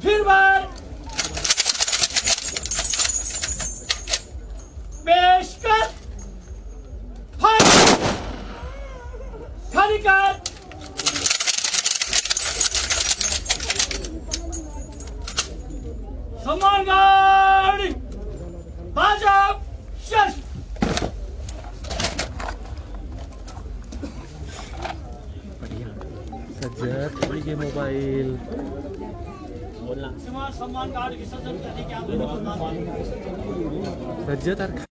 फिर बार पेशकश खाली कर सम्मान गाड़ी भाजप शश सज्जत ये मोबाइल सम्मान गाड़ी विसर्जन करने के सज्जत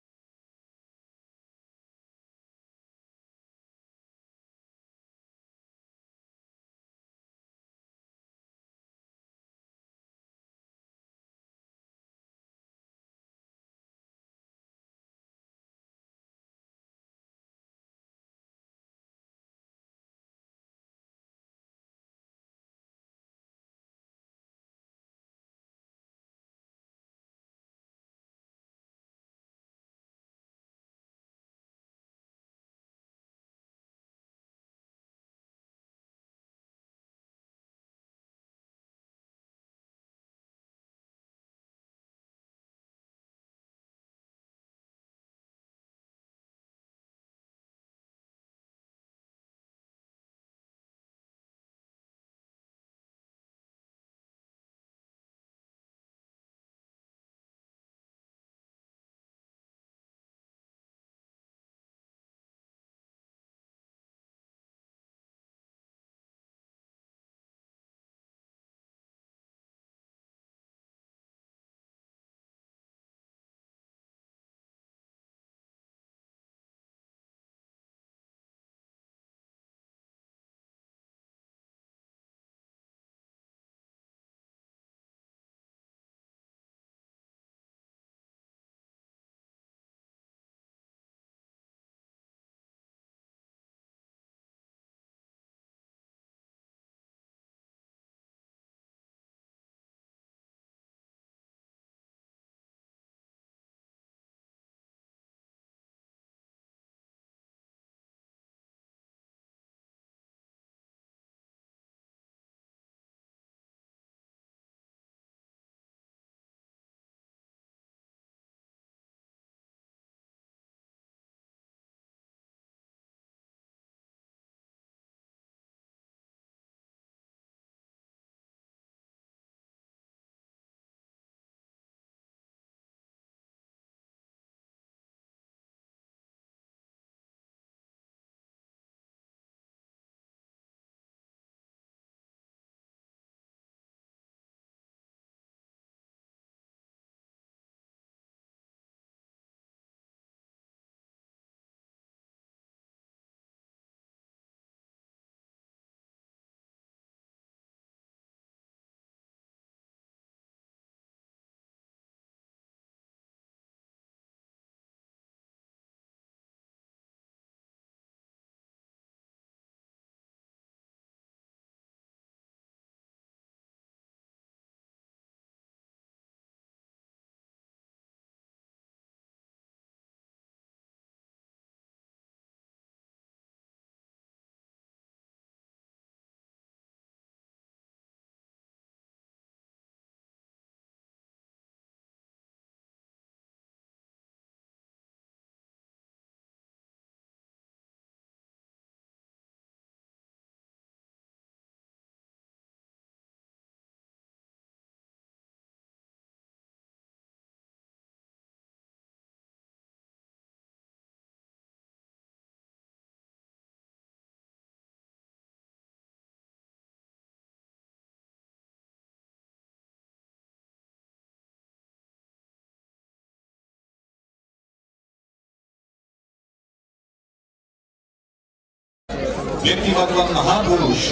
व्यक्तिमत्व महापुरुष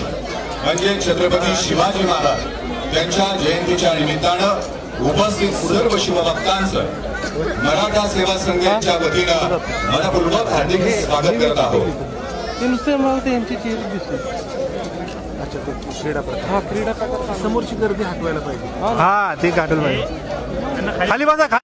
म्हणजे छत्रपती शिवाजी महाराज यांच्या जयंतीच्या निमित्तानं उपस्थित सर्व शिवभक्तांचं मराठा सेवा संघाच्या वतीनं मनपूर्वक हार्दिक स्वागत करत आहोत. क्रीडा प्रकार समोरची गर्दी हटवायला पाहिजे. हा ते गाठल पाहिजे. खाली बसा.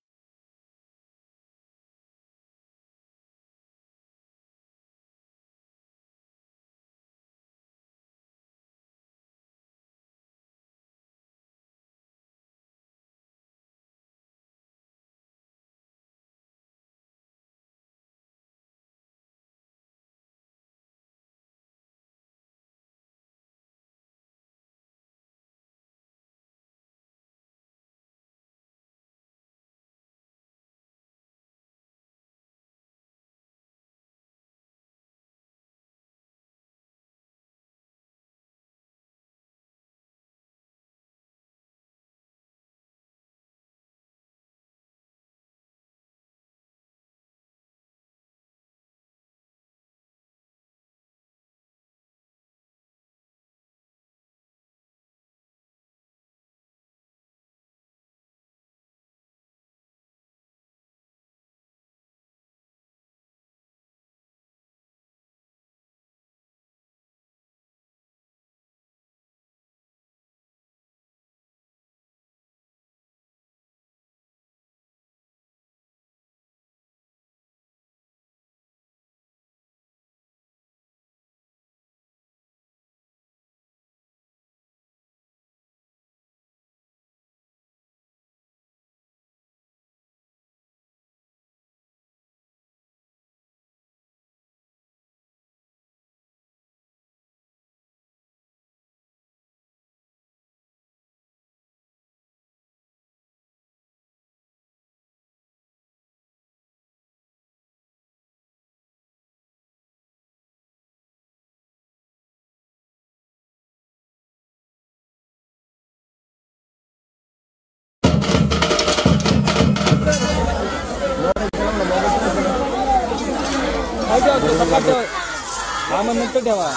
नंतर ठेवा.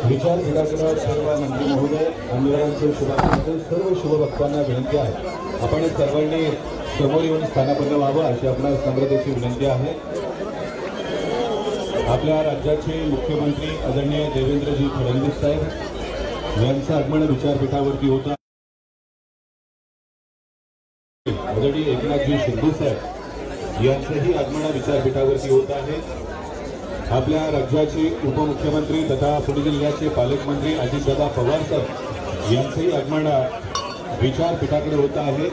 विचार विभागाकडे सर्व मंत्री महोदय आंदोलनाचे शुभाकांक्षी सर्व शुभभक्तांना विनंती आहे, आपण सर्वांनी समोर येऊन स्थानापन्न व्हावं अशी आपणास नम्रतेची विनंती आहे। आपल्या राज्याचे मुख्यमंत्री आदरणीय देवेंद्रजी फडणवीस साहेब यांचं आगमन विचारपीठावरती होतं। आदरणीय एकनाथजी शिंदे साहेब यांचंही आगमन विचारपीठावरती होत आहे। आपल्या राज्याचे उपमुख्यमंत्री तथा पुणे जिल्ह्याचे पालकमंत्री अजितदादा पवार साहेब यांचंही आगमन विचारपीठाकडे होत आहे।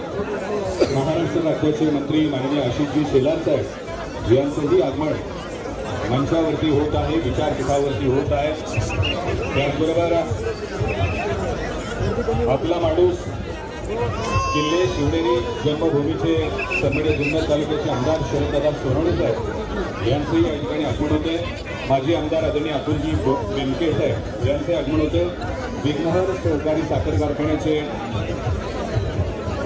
महाराष्ट्र राज्याचे मंत्री माननीय आशिषजी शेलार साहेब यांचंही आगमन मंचावरती होत आहे, विचारपीठावरती होत आहे। त्याचबरोबर आपला माणूस किल्ले शिवनेरी जन्मभूमीचे सन्माननीय जुन्नर तालुक्याचे आमदार शरददादा सोनवणे साहेब यांचंही या ठिकाणी आगमन होते। माजी आमदार आदरणीय अतुलजी बेनके साहेब यांचे आगमन होते। विघ्नहर सहकारी साखर कारखान्याचे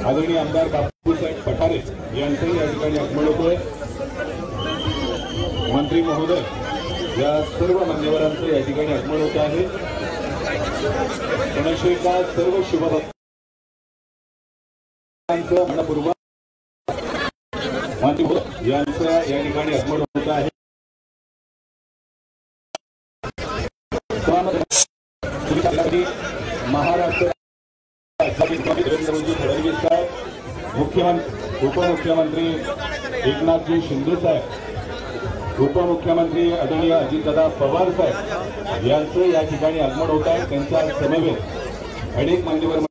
आदरणीय आमदार बापूसाहेब पठारे यांचंही या ठिकाणी आगमन होते। मंत्री महोदय या सर्व मान्यवरांचं या ठिकाणी आगमन होत आहे। पुणेशेका सर्व शुभभक्तांचं मनपूर्वक यांचं या ठिकाणी आगमन होत आहे। महाराष्ट्र देवेंद्रजी फडणवीस साहेब, मुख्यमंत्री उपमुख्यमंत्री एकनाथजी शिंदे साहेब, उपमुख्यमंत्री आदरणीय अजितदादा पवार साहेब यांचं या ठिकाणी आगमन होत आहे। त्यांच्या समवेत अनेक मान्यवर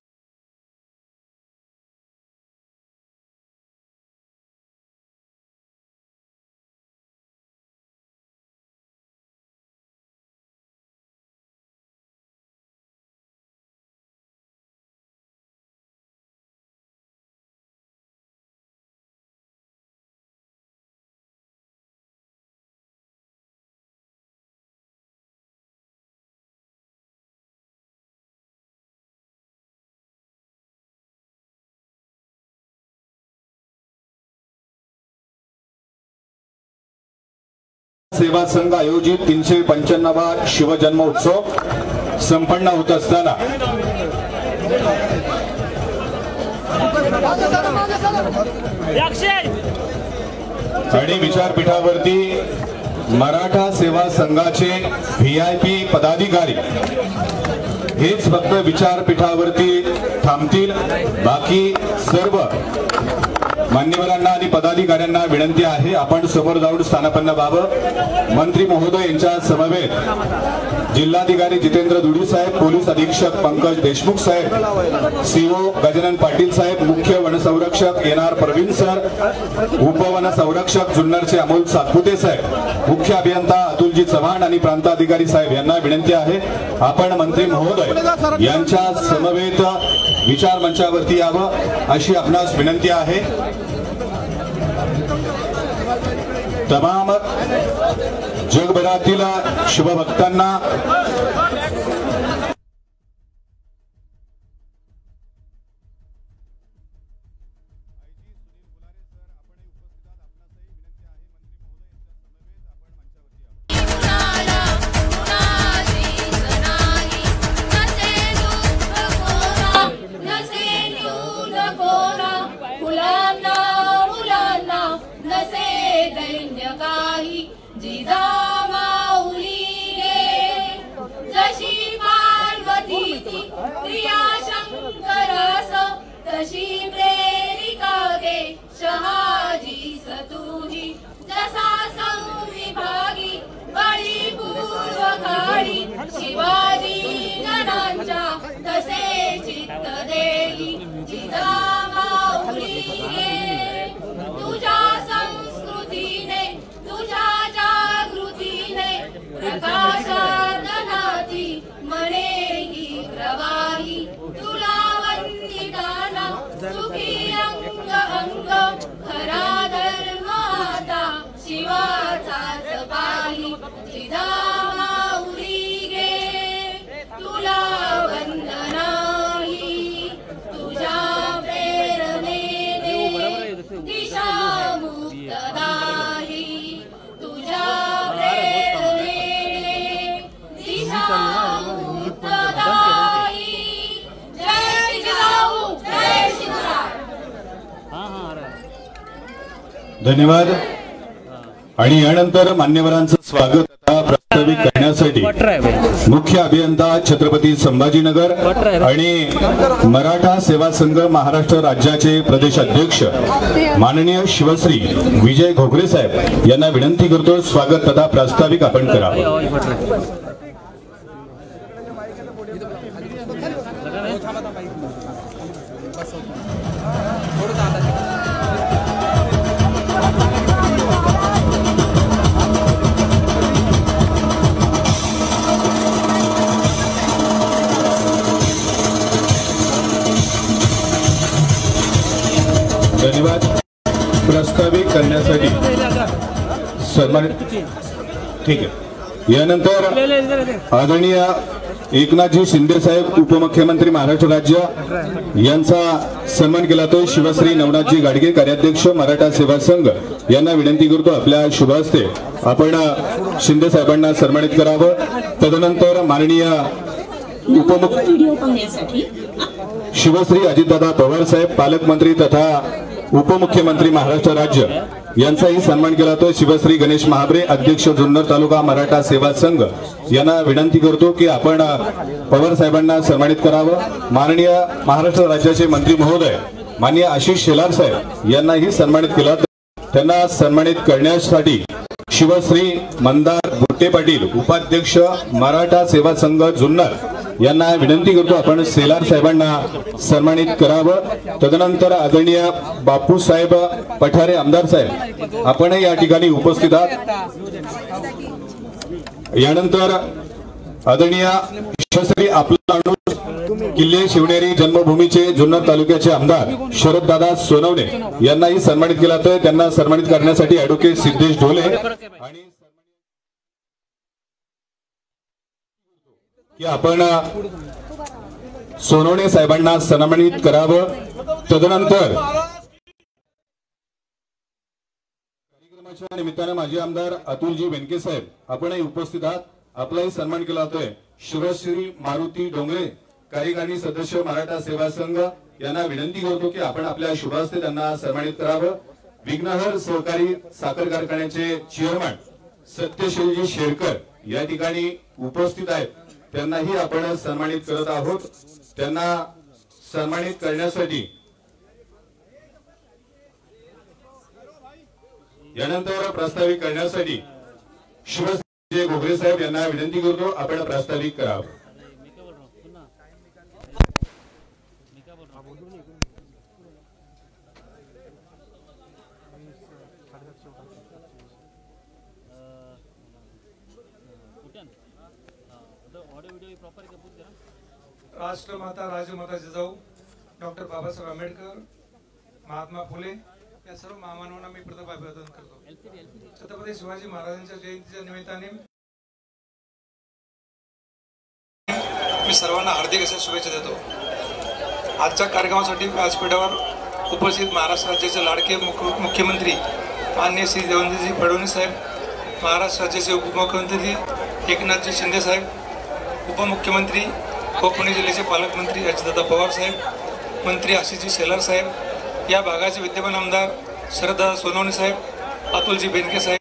सेवा संघ आयोजित 395 शिवजन्मोत्सव संपन्न होत असताना आणि विचारपीठावरती मराठा सेवा संघाचे व्हीआयपी पदाधिकारी हेच फक्त विचारपीठावरती थांबतील। बाकी सर्व मान्यवरांना आणि पदाधिकाऱ्यांना विनंती आहे, आपण समोर जाऊन स्थानापन्न व्हावं। मंत्री महोदय यांच्या समवेत जिल्हाधिकारी जितेंद्र दुडी साहेब, पोलीस अधीक्षक पंकज देशमुख साहेब, सीओ गजानन पाटील साहेब, मुख्य वनसंरक्षक एनआर प्रवीण सर, उपवन संरक्षक जुन्नरचे अमोल सातपुते साहेब, मुख्य अभियंता अतुलजी चव्हाण आणि प्रांताधिकारी साहेब यांना विनंती आहे, आपण मंत्री महोदय यांच्या समवेत विचार मंचावरती यावं अशी आपणास विनंती आहे। तमाम जगभरातील शिवभक्तांना तशी प्रेरिका गे शहाजी सतुही जसा संविभागी बळी पूर्व काळी शिवाजी गणांच्या तसे चित्त देई जिजामाऊली गे तुझ्या संस्कृतीने तुझ्या जागृतीने प्रकाशार्दनाती मने ही प्रवाही तुला वंदिताना सुखी अंग अंग खरा धर्म आता शिवाचाच पाही जिजामाऊली गे तुला वंदनाही तुझ्या प्रेरणेने दिशा मुक्तदाही तुझ्या प्रेरणेने दिशा मुक्तदाही जय जिजाऊ जय शिवराय. धन्यवाद. आणि यानंतर मान्यवरांचं स्वागत आता प्रास्ताविक करण्यासाठी मुख्य अभियंता छत्रपती संभाजीनगर आणि मराठा सेवा संघ महाराष्ट्र राज्याचे प्रदेश अध्यक्ष माननीय शिवश्री विजय घोगरे साहेब यांना विनंती करतो स्वागत तथा प्रास्ताविक आपण करावं. धन्यवाद. प्रस्तावित करण्यासाठी सन्मानित ठीक आहे. यानंतर आदरणीय एकनाथजी शिंदे साहेब उपमुख्यमंत्री महाराष्ट्र राज्य यांचा सन्मान केला तो शिवश्री नवनाथजी गाडगे कार्याध्यक्ष मराठा सेवा संघ यांना विनंती करतो आपल्या शुभ हस्ते आपण शिंदे साहेबांना सन्मानित करावं. तदनंतर माननीय शिवश्री अजितदादा पवार साहेब पालकमंत्री तथा उपमुख्यमंत्री महाराष्ट्र राज्य यांचाही सन्मान केला तो शिवश्री गणेश महाबरे अध्यक्ष जुन्नर तालुका मराठा सेवा संघ यांना विनंती करतो की आपण पवार साहेबांना सन्मानित करावं. माननीय महाराष्ट्र राज्याचे मंत्री महोदय माननीय आशिष शेलार साहेब यांनाही सन्मानित केला. त्यांना सन्मानित करण्यासाठी शिवश्री मंदार बुट्टे पाटील उपाध्यक्ष मराठा सेवा संघ जुन्नर यांना विनंती करतो आपण शेलार साहेबांना सन्मानित करावं. तदनंतर आदरणीय बापूसाहेब पठारे आमदार साहेब आपण या ठिकाणी उपस्थित आहात. यानंतर आदरणीय शिवश्री आपला किल्ले शिवनेरी जन्मभूमीचे जुन्नर तालुक्याचे आमदार शरददादा सोनवणे यांनाही सन्मानित केला तर त्यांना सन्मानित करण्यासाठी ऍडव्होकेट सिद्धेश ढोले आणि की आपण सोनवणे साहेबांना सन्मानित करावं. तदनंतर कार्यक्रमाच्या निमित्तानं माजी आमदार अतुलजी वेनके साहेब आपणही उपस्थित आहात. आपलाही सन्मान केला जातोय. शिवश्री मारुती डोंगरे कार्यकारिणी सदस्य मराठा सेवा संघ यांना विनंती करतो की आपण आपल्या शुभ हस्ते त्यांना सन्मानित करावं. विघ्नहर सहकारी साखर कारखान्याचे चेअरमन सत्यशीलजी शेरकर या ठिकाणी उपस्थित आहेत. त्यांनाही आपण सन्मानित करत आहोत. त्यांना सन्मानित करण्यासाठी यानंतर प्रास्ताविक करण्यासाठी शिवश्री घोगरे साहेब यांना विनंती करतो आपण प्रास्ताविक करावं. राष्ट्रमाता राजमाता जिजाऊ डॉक्टर बाबासाहेब आंबेडकर महात्मा फुले या सर्व महामानवांना मी प्रथम अभिवादन करतो. छत्रपती शिवाजी महाराजांच्या जयंतीच्या निमित्ताने मी सर्वांना हार्दिक अशा शुभेच्छा देतो. आजच्या कार्यक्रमासाठी व्यासपीठावर उपस्थित महाराष्ट्र राज्याचे लाडके मुख्यमंत्री माननीय श्री देवेंद्रजी फडणवीस साहेब, महाराष्ट्र राज्याचे उपमुख्यमंत्री एकनाथजी शिंदे साहेब, उपमुख्यमंत्री व पुणे जिल्ह्याचे पालकमंत्री अजितदादा पवार साहेब, मंत्री आशिषजी शेलार साहेब, या भागाचे विद्यमान आमदार शरददादा सोनवणे साहेब, अतुलजी बेनके साहेब,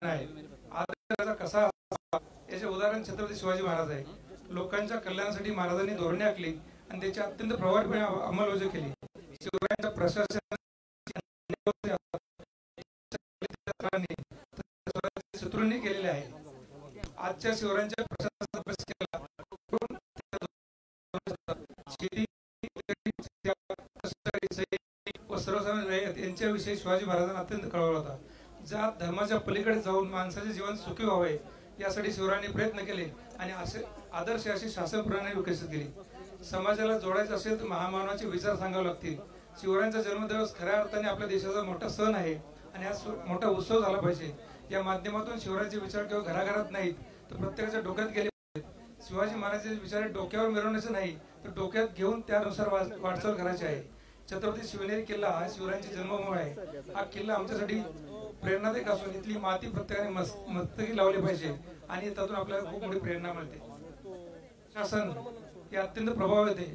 आदर्शाचा कसा याचे उदाहरण छत्रपती शिवाजी महाराज आहे. लोकांच्या कल्याणासाठी महाराजांनी धोरणे आखली आणि त्याची अत्यंत प्रभावीपणे अंमलबजावणी केली. शिवरायांच्या शत्रूंनी केलेले आहे. आजच्या शिवरायांच्या प्रशासनाचा अभ्यास केला व सर्वसामान्य यांच्याविषयी शिवाजी महाराजांना अत्यंत कळवळा होता. ज्या धर्माच्या पलीकडे जाऊन माणसाचे जीवन सुखी व्हावे यासाठी शिवरायांनी प्रयत्न केले आणि असे आदर्श अशी शासन प्रणाली विकसित केली. समाजाला जोडायचं असेल तर महामानवाचे विचार सांगावे लागतील. शिवरायांचा जन्मदिवस खऱ्या अर्थाने आपल्या देशाचा मोठा सण आहे आणि हा मोठा उत्सव झाला पाहिजे. या माध्यमातून शिवरायांचे विचार केवळ घराघरात नाहीत तर प्रत्येकाच्या डोक्यात गेले पाहिजेत. शिवाजी महाराजांचे विचार डोक्यावर मिरवण्याचे नाही तर डोक्यात घेऊन त्यानुसार वाटचाल करायची आहे. छत्रपती शिवनेरी किल्ला हा शिवरायांची जन्मभूमी आहे. हा किल्ला आमच्यासाठी प्रेरणादायक असून इथली माती प्रत्येकाने मस्तकी लावली पाहिजे आणि त्यातून आपल्याला खूप मोठी प्रेरणा मिळते. शासन हे अत्यंत प्रभावी होते.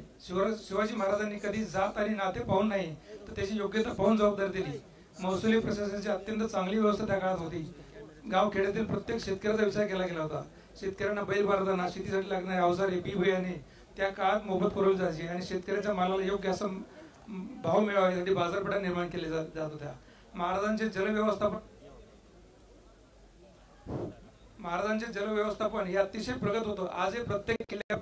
शिवाजी महाराजांनी कधी जात आणि नाते पाहून नाही तर त्याची योग्यता पाहून जबाबदारी दिली. महसुली प्रशासनाची अत्यंत चांगली व्यवस्था त्या काळात होती. गाव खेड्यातील प्रत्येक शेतकऱ्याचा विचार केला गेला होता. शेतकऱ्यांना बैल बारदाना, शेतीसाठी लागणारे अवजारे, बी बियाणे त्या काळात मोफत पुरवले जायचे आणि शेतकऱ्याच्या मालाला योग्य असा भाव मिळावा यासाठी बाजारपेठा निर्माण केल्या जात होत्या. महाराजांचे जलव्यवस्थापन हे अतिशय प्रगत होतं. आज हे प्रत्येक किल्ल्या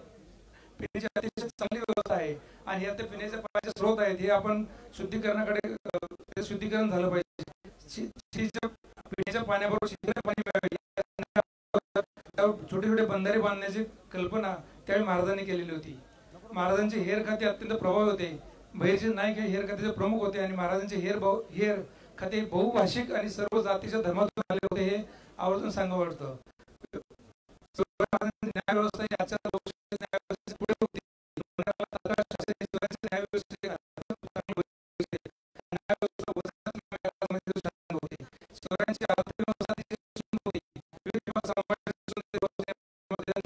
पिण्याची अतिशय चांगली व्यवस्था आहे आणि यात पिण्याच्या पाण्याचे स्रोत आहेत. हे आपण शुद्धीकरणाकडे शुद्धीकरण झालं पाहिजे. पिण्याच्या पाण्याबरोबर शिंपल्याचे पाणी मिळावे छोटे छोटे बंधारे बांधण्याची कल्पना त्यावेळी महाराजांनी केलेली होती. महाराजांचे हेर खाते अत्यंत प्रभावी होते. बहिर्जी नाईक हे हेर खात्याचे प्रमुख होते आणि महाराजांचे हेर खाते बहुभाषिक आणि सर्व जातीच्या धर्मातून आले होते हे आवर्जून सांगावं वाटतं. न्यायव्यवस्था पुढे होती.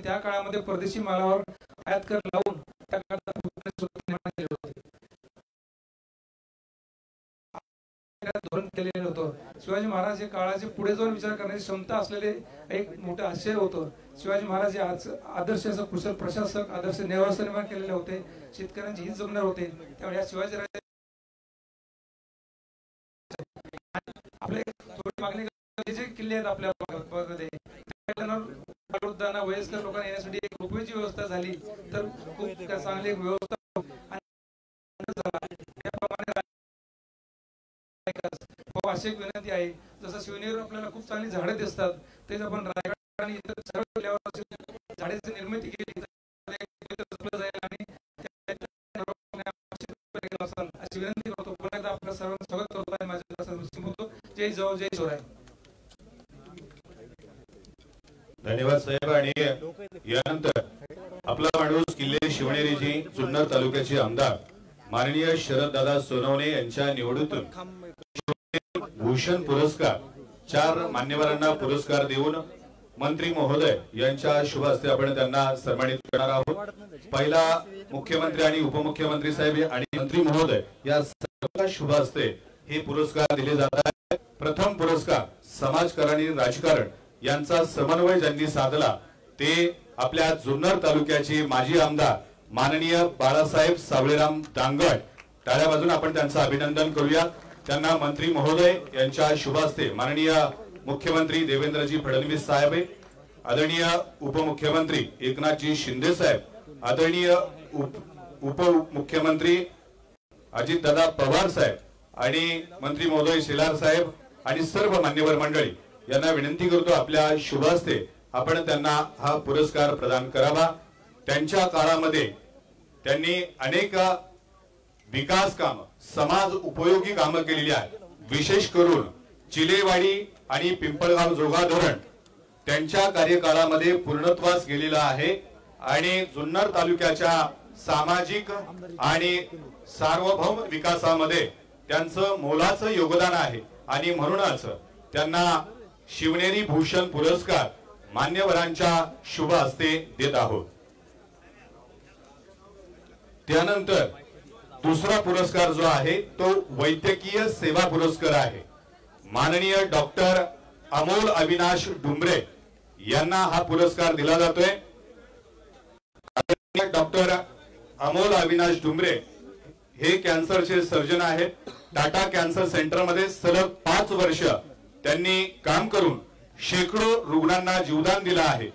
त्या काळामध्ये परदेशी मालावर आयात कर लावून त्या काळात धोरण केलेलं होतं. शिवाजी महाराज हे काळाचे पुढे जाऊन विचार करण्याची क्षमता असलेले एक मोठं आश्चर्य होतं. शिवाजी महाराज हे आदर्श कुशल प्रशासक, आदर्श नेवासा निर्माण केलेले होते. शेतकऱ्यांची हित जमणार होते. त्यामुळे या शिवाजी राजे आपले थोडी मागणी जे किल्ले आहेत आपल्या भागामध्ये वयस्कर लोकांना येण्यासाठी एक रोपवेची व्यवस्था झाली तर खूप चांगली एक व्यवस्था अशी एक विनंती आहे. जसं शिवनेरीवर आपल्याला खूप चांगली झाडे दिसतात तेच आपण रायगड आणि इतर सर्व किल्ल्यावर झाडांची निर्मिती केली अशी विनंती करतो. पुन्हा एकदा आपल्या सर्वांचं स्वागत करतो आहे. माझ्या जय जवान जय शिवराय. धन्यवाद साहेब. आणि यानंतर आपला माणूस किल्ले शिवनेरीची जुन्नर तालुक्याचे आमदार माननीय शरददादा सोनवणे यांच्या निवडीतून भूषण पुरस्कार 4 मान्यवरांना पुरस्कार देऊन मंत्री महोदय यांच्या शुभ हस्ते आपण त्यांना सन्मानित करणार आहोत। पहिला मुख्यमंत्री आणि उपमुख्यमंत्री साहेब आणि मंत्री महोदय या सर्वांच्या शुभ हस्ते हे पुरस्कार दिले जात आहेत। प्रथम पुरस्कार समाजकारण आणि राजकारण यांचा समन्वय ज्यांनी साधला ते आपल्या जुन्नर तालुक्याचे माजी आमदार माननीय बाळासाहेब सावळेराम दांगड। टाळ्या वाजवून आपण त्यांचं अभिनंदन करूया। त्यांना मंत्री महोदय यांच्या शुभ हस्ते माननीय मुख्यमंत्री देवेंद्रजी फडणवीस साहेब, आदरणीय उपमुख्यमंत्री एकनाथजी शिंदे साहेब, आदरणीय उपमुख्यमंत्री अजितदादा पवार साहेब आणि मंत्री महोदय शेलार साहेब आणि सर्व मान्यवर मंडळी यांना विनंती करतो आपल्या शुभ हस्ते आपण त्यांना हा पुरस्कार प्रदान करावा। त्यांच्या काळामध्ये त्यांनी अनेक विकास काम, समाज उपयोगी कामं केलेली आहेत। विशेष करून चिलेवाडी आणि पिंपळगाव जोगा धरण त्यांच्या कार्यकाळामध्ये पूर्णत्वास गेलेला आहे आणि जुन्नर तालुक्याच्या सामाजिक आणि सार्वभौम विकासामध्ये त्यांचं मोलाचं योगदान आहे आणि म्हणूनच त्यांना शिवनेरी भूषण पुरस्कार मान्यवरांच्या शुभ हस्ते देत आहोत। त्यानंतर दुसरा पुरस्कार जो आहे तो वैद्यकीय सेवा पुरस्कार आहे। माननीय डॉक्टर अमोल अविनाश डुंबरे यांना हा पुरस्कार दिला जातोय। डॉक्टर अमोल अविनाश डुंबरे हे कॅन्सरचे सर्जन आहेत। टाटा कॅन्सर सेंटर मध्ये सलग 5 वर्ष त्यांनी काम करून शेकडो रुग्णांना जीवदान दिलं आहे।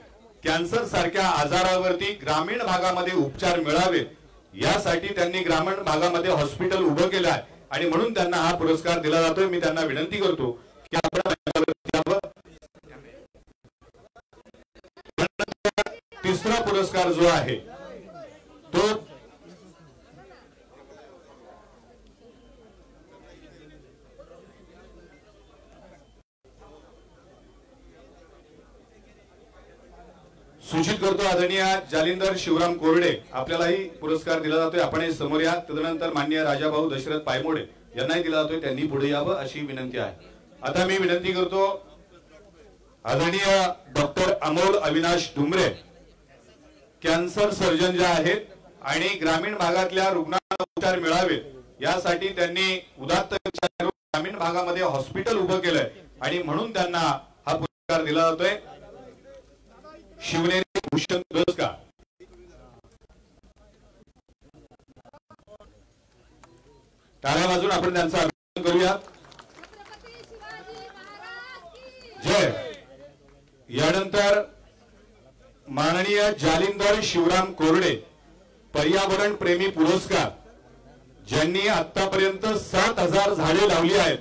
कॅन्सर सारख्या आजारावरती ग्रामीण भागामध्ये उपचार मिळावे यासाठी त्यांनी ग्रामीण भागामध्ये हॉस्पिटल उभं केलं आहे आणि म्हणून त्यांना हा पुरस्कार दिला जातोय। मी त्यांना विनंती करतो की आपण तिसरा पुरस्कार जो आहे तो सूचित करतो आदरणीय जालिंदर शिवराम कोरडे आपल्यालाही पुरस्कार दिला जातोय। आपण समोर या। तदनंतर माननीय राजाभाऊ दशरथ पायमोडे यांनाही दिला जातोय, त्यांनी पुढे यावं अशी विनंती आहे। आता मी विनंती करतो आदरणीय doctor Amol Avinash Dumbre cancer surgeon जे आहेत आणि ग्रामीण भागातल्या रुग्णांना उपचार मिळावे यासाठी त्यांनी उदात्त ग्रामीण भागामध्ये हॉस्पिटल उभं केलंय आणि म्हणून त्यांना हा पुरस्कार दिला जातोय शिवनेरी भूषण पुरस्कार। टाळ्या वाजून आपण त्यांचं अभिनंदन करूया। जय। यानंतर माननीय जालिंदर शिवराम कोरडे पर्यावरण प्रेमी पुरस्कार, ज्यांनी आतापर्यंत 7000 झाडे लावली आहेत।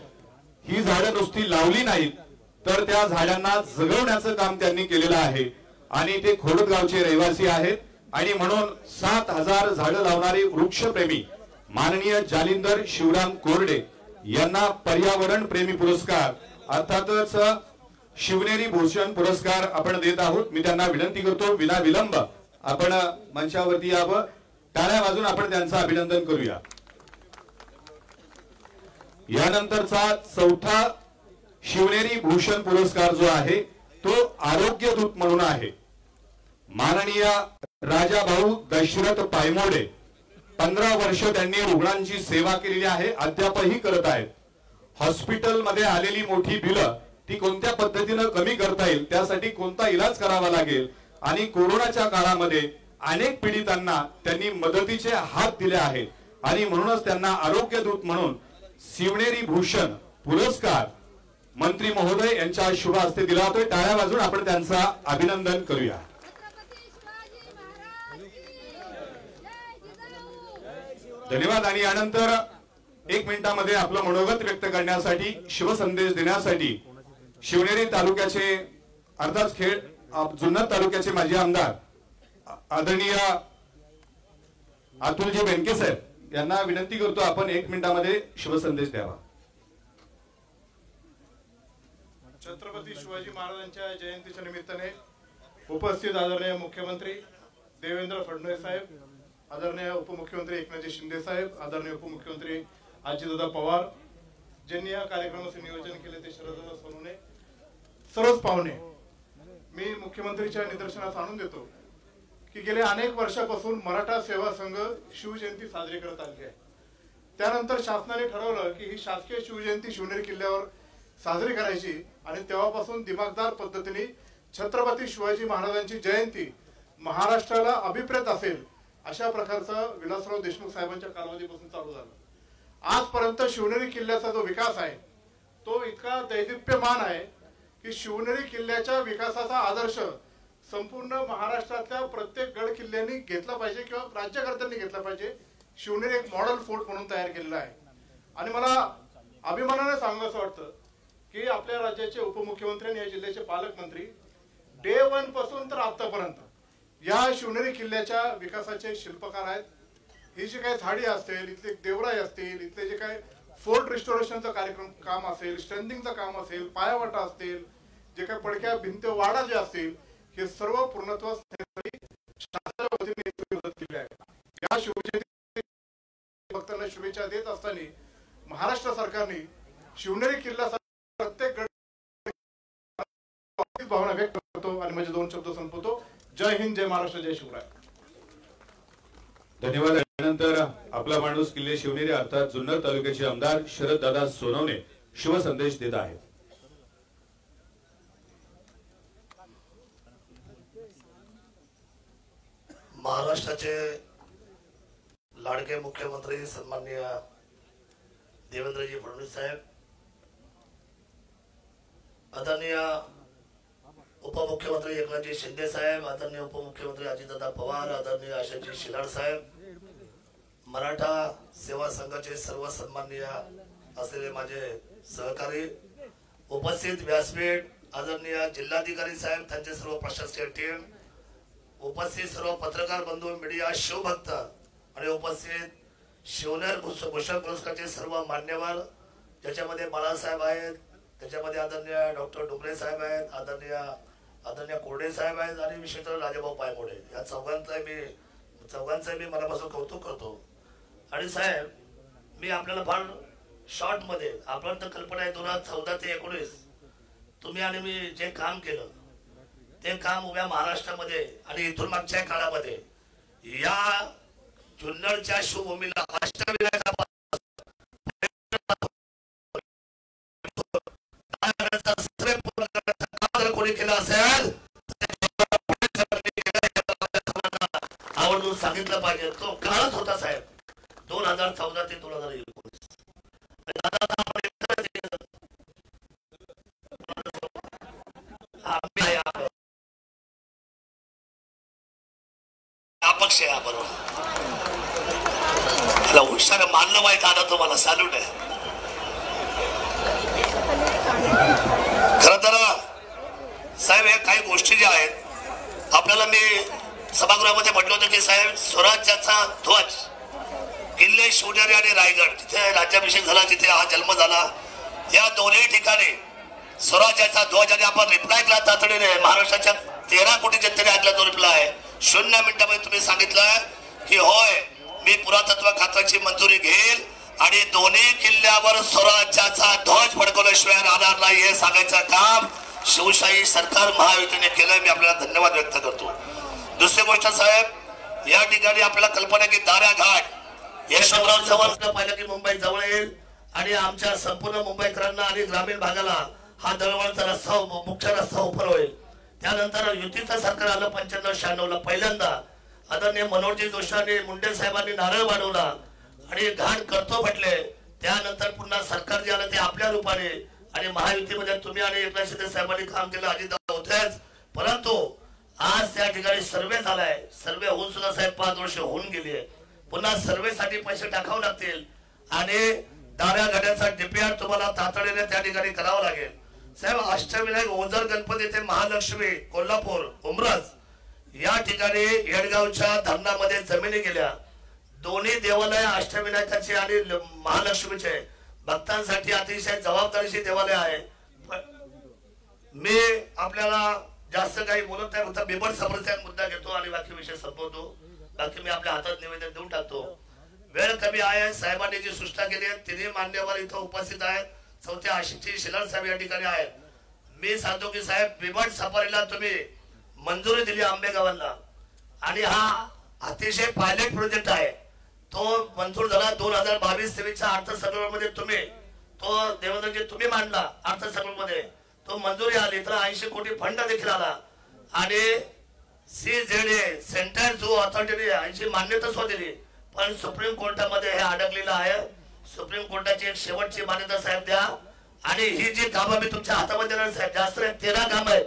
ही झाडं नुसती लावली नाहीत तर त्या झाडांना जगवण्याचं काम त्यांनी केलेलं आहे आणि ते खोडदगावचे रहिवासी आहेत आणि म्हणून 7000 झाडं लावणारे वृक्षप्रेमी माननीय जालिंदर शिवराम कोरडे यांना पर्यावरण प्रेमी पुरस्कार अर्थातच शिवनेरी भूषण पुरस्कार आपण देत आहोत। मी त्यांना विनंती करतो विना विलंब आपण मंचावरती यावं। टाळ्या वाजून आपण त्यांचं अभिनंदन करूया। यानंतरचा चौथा शिवनेरी भूषण पुरस्कार जो आहे तो आरोग्य दूत म्हणून आहे। माननीय राजाभाऊ दशरथ पायमोडे 15 वर्ष त्यांनी रुग्णांची सेवा केलेली आहे, अद्यापही करत आहेत। हॉस्पिटल मध्ये आलेली मोठी बिलं ती कोणत्या पद्धतीने कमी करता येईल, त्यासाठी कोणता इलाज करावा लागेल आणि कोरोनाच्या काळामध्ये अनेक पीडितांना त्यांनी मदतीचे हात दिले आहेत आणि म्हणूनच त्यांना आरोग्य दूत म्हणून शिवनेरी भूषण पुरस्कार मंत्री महोदय यांच्या शुभ हस्ते दिला जातोय। टाळ्या वाजून आपण त्यांचं अभिनंदन करूया। धन्यवाद। आणि यानंतर 1 मिनिटामध्ये आपलं मनोगत व्यक्त करण्यासाठी शिवसंदेश देण्यासाठी शिवनेरी तालुक्याचे अर्थात जुन्नर तालुक्याचे माजी आमदार आदरणीय अतुलजी बेनके साहेब यांना विनंती करतो आपण 1 मिनिटामध्ये शिवसंदेश द्यावा। छत्रपती शिवाजी महाराजांच्या जयंतीच्या निमित्ताने उपस्थित आदरणीय मुख्यमंत्री देवेंद्र फडणवीस साहेब, आदरणीय उपमुख्यमंत्री एकनाथजी शिंदे साहेब, आदरणीय उपमुख्यमंत्री अजितदादा पवार, ज्यांनी या कार्यक्रमाचे नियोजन केले ते शरददादा सोनवणे, सर्वच पाहुणे, मी मुख्यमंत्रीच्या निदर्शनास आणून देतो की गेल्या अनेक वर्षापासून मराठा सेवा संघ शिवजयंती साजरी करत आली आहे. त्यानंतर शासनाने ठरवलं की ही शासकीय शिवजयंती शिवनेरी किल्ल्यावर साजरी करायची आणि तेव्हापासून दिमागदार पद्धतीने छत्रपती शिवाजी महाराजांची जयंती महाराष्ट्राला अभिप्रेत असेल अशा प्रकारचा विलासराव देशमुख साहेबांच्या कालावधीपासून चालू झालं. आजपर्यंत शिवनेरी किल्ल्याचा जो विकास आहे तो इतका दैदिप्यमान आहे की शिवनेरी किल्ल्याच्या विकासाचा आदर्श संपूर्ण महाराष्ट्रातल्या प्रत्येक गड किल्ल्यांनी घेतला पाहिजे किंवा राज्यकर्त्यांनी घेतला पाहिजे. शिवनेरी एक मॉडेल फोर्ट म्हणून तयार केलेला आहे आणि मला अभिमानाने सांगायचं वाटतं की आपल्या राज्याचे उपमुख्यमंत्री आणि या जिल्ह्याचे पालकमंत्री डे 1 पासून तर आतापर्यंत या शिवनेरी किल्ल्याच्या विकासाचे शिल्पकार आहेत. ही जी काही झाडी असतील, इथले देवराई असतील, इथले जे काही फोर्ट रिस्टोरेशनचं काम असेल, स्ट्रेंथिंगचं काम असेल, पायावाटा असतील, जे काही पडक्या भिंत वाडा जे असतील, हे सर्व पूर्णत्वास शासनाच्या वतीने मदत केली आहे. या शिवजयंती भक्तांना शुभेच्छा देत असताना महाराष्ट्र सरकारने शिवनेरी किल्ला प्रत्येक भावना व्यक्त करतो आणि माझे 2 शब्द संपवतो. जय हिंद, जय महाराष्ट्र, जय शिवराय. धन्यवाद. त्यानंतर आपला माणूस किल्ले शिवनेरी अर्थात जुन्नर तालुक्याचे आमदार शरद दादा सोनवणे शिवसंदेश देत आहेत. महाराष्ट्राचे लाडके मुख्यमंत्री सन्माननीय देवेंद्रजी फडणवीस साहेब, आदरणीय उपमुख्यमंत्री एकनाथजी शिंदे साहेब, आदरणीय उपमुख्यमंत्री अजितदादा पवार, आदरणीय आशाजी शिलाड साहेब, मराठा सेवा संघाचे सर्व सन्माननीय असलेले माझे सहकारी, उपस्थित व्यासपीठ, आदरणीय जिल्हाधिकारी साहेब, त्यांचे सर्व प्रशासकीय टीम, उपस्थित सर्व पत्रकार बंधू, मीडिया, शिवभक्त आणि उपस्थित शिवनेर भूषण पुरस्कारचे सर्व मान्यवर, ज्याच्यामध्ये बाळासाहेब आहेत, त्याच्यामध्ये आदरणीय डॉक्टर डुमरे साहेब आहेत, आदरणीय कोरडे साहेब आहेत आणि विशेषतः राजाभाऊ पायमोडे, या चौघांचं मी मनापासून कौतुक करतो. आणि साहेब, मी आपल्याला फार शॉर्ट मध्ये, आपण तर कल्पना आहे 2014 ते 19 तुम्ही आणि मी जे काम केलं ते काम उभ्या महाराष्ट्रामध्ये आणि इथून मागच्या काळामध्ये या जुन्नरच्या शिवभूमीला अष्टविनायका कोणी केला असेल आवर्जून सांगितलं पाहिजे. तो काळच होता साहेब, 2014 ते 2019. अपक्ष आहे बरोबर, त्याला हुशार मानलं माहित आलं, तुम्हाला सॅल्यूट आहे. खर तर साहेब, हे काही गोष्टी ज्या आहेत आपल्याला, मी सभागृहामध्ये म्हटलं होतं की साहेब, स्वराज्याचा ध्वज किल्ले शिवनेरी आणि रायगड जिथे राज्याभिषेक झाला, जिथे हा जन्म झाला, या दोन्ही ठिकाणी स्वराज्याचा ध्वज, आणि आपण रिप्लाय केला तातडीने, महाराष्ट्राच्या 13 कोटी जनतेने ऐकला तो रिप्लाय 0 मिनिटांमध्ये तुम्ही सांगितलं की होय, मी पुरातत्व खात्याची मंजुरी घेईल आणि दोन्ही किल्ल्यावर स्वराज्याचा ध्वज फडकवल्याशिवाय राहणार नाही, हे सांगायचं काम शिवशाही सरकार महायुतीने केलंय. मी आपल्याला धन्यवाद व्यक्त करतो. दुसरी गोष्ट साहेब, या ठिकाणी आपल्याला कल्पना की दाऱ्या घाट यशवंतराव चव्हाण पाहिलं की मुंबई जवळ येईल आणि आमच्या संपूर्ण मुंबईकरांना आणि ग्रामीण भागाला हा दळवळचा रस्ता, मुख्य रस्ता उपर होईल. त्यानंतर युतीचं सरकार आलं 95-96 ला, पहिल्यांदा आदरणीय मनोहरजी जोशी आणि मुंडे साहेबांनी नारळ वाढवला आणि घाट करतो म्हटले. त्यानंतर पुन्हा सरकार जे आलं ते आपल्या रूपाने, आणि महायुतीमध्ये तुम्ही आणि एकनाथ शिंदे साहेबांनी काम केलं, अजितदादा होतेच, परंतु आज त्या ठिकाणी सर्वे झालाय. सर्वे होऊन सुद्धा साहेब 5 वर्ष होऊन गेली आहे. पुन्हा सर्वेसाठी पैसे टाकावे लागतील आणि दाऱ्या घाट्याचा डीपीआर तुम्हाला तातडीने त्या ठिकाणी करावं लागेल. साहेब, अष्टविनायक ओझर गणपती ते महालक्ष्मी कोल्हापूर उमरज या ठिकाणी येडगावच्या धरणामध्ये जमिनी गेल्या. दोन्ही देवालय अष्टविनायकाचे आणि महालक्ष्मीचे भक्तांसाठी अतिशय जबाबदारीचे देवालय आहे. मी आपल्याला जास्त काही बोलत नाही, फक्त बिबट समस्या मुद्दा घेतो आणि बाकी विषय संपवतो. बाकी मी आपल्या हातात निवेदन देऊन टाकतो. वेळ कमी आहे. साहेबांनी जी सूचना केली आहे, तिन्ही मान्यवर इथं उपस्थित आहेत. चौथ्या आशिषजी शिलाड साहेब या ठिकाणी आहेत. मी सांगतो की साहेब बिबट सफारीला तुम्ही मंजुरी दिली आंबेगावांना आणि हा अतिशय पायलट प्रोजेक्ट आहे तो मंजूर झाला 2022-23च्या अर्थसंकल्पामध्ये तुम्ही तो देवेंद्रजी तुम्ही मांडला अर्थसंकल्पामध्ये तो मंजुरी आली तर 80 कोटी फंड देखील आला आणि CZA सेंट्रल झू ऑथॉरिटीने 80 मान्यता सुद्धा दिली पण सुप्रीम कोर्टामध्ये हे अडकलेलं आहे सुप्रीम कोर्टाची एक शेवटची मान्यता साहेब द्या आणि ही जी कामं मी तुमच्या हातामध्ये देणार साहेब जास्त 13 कामं आहेत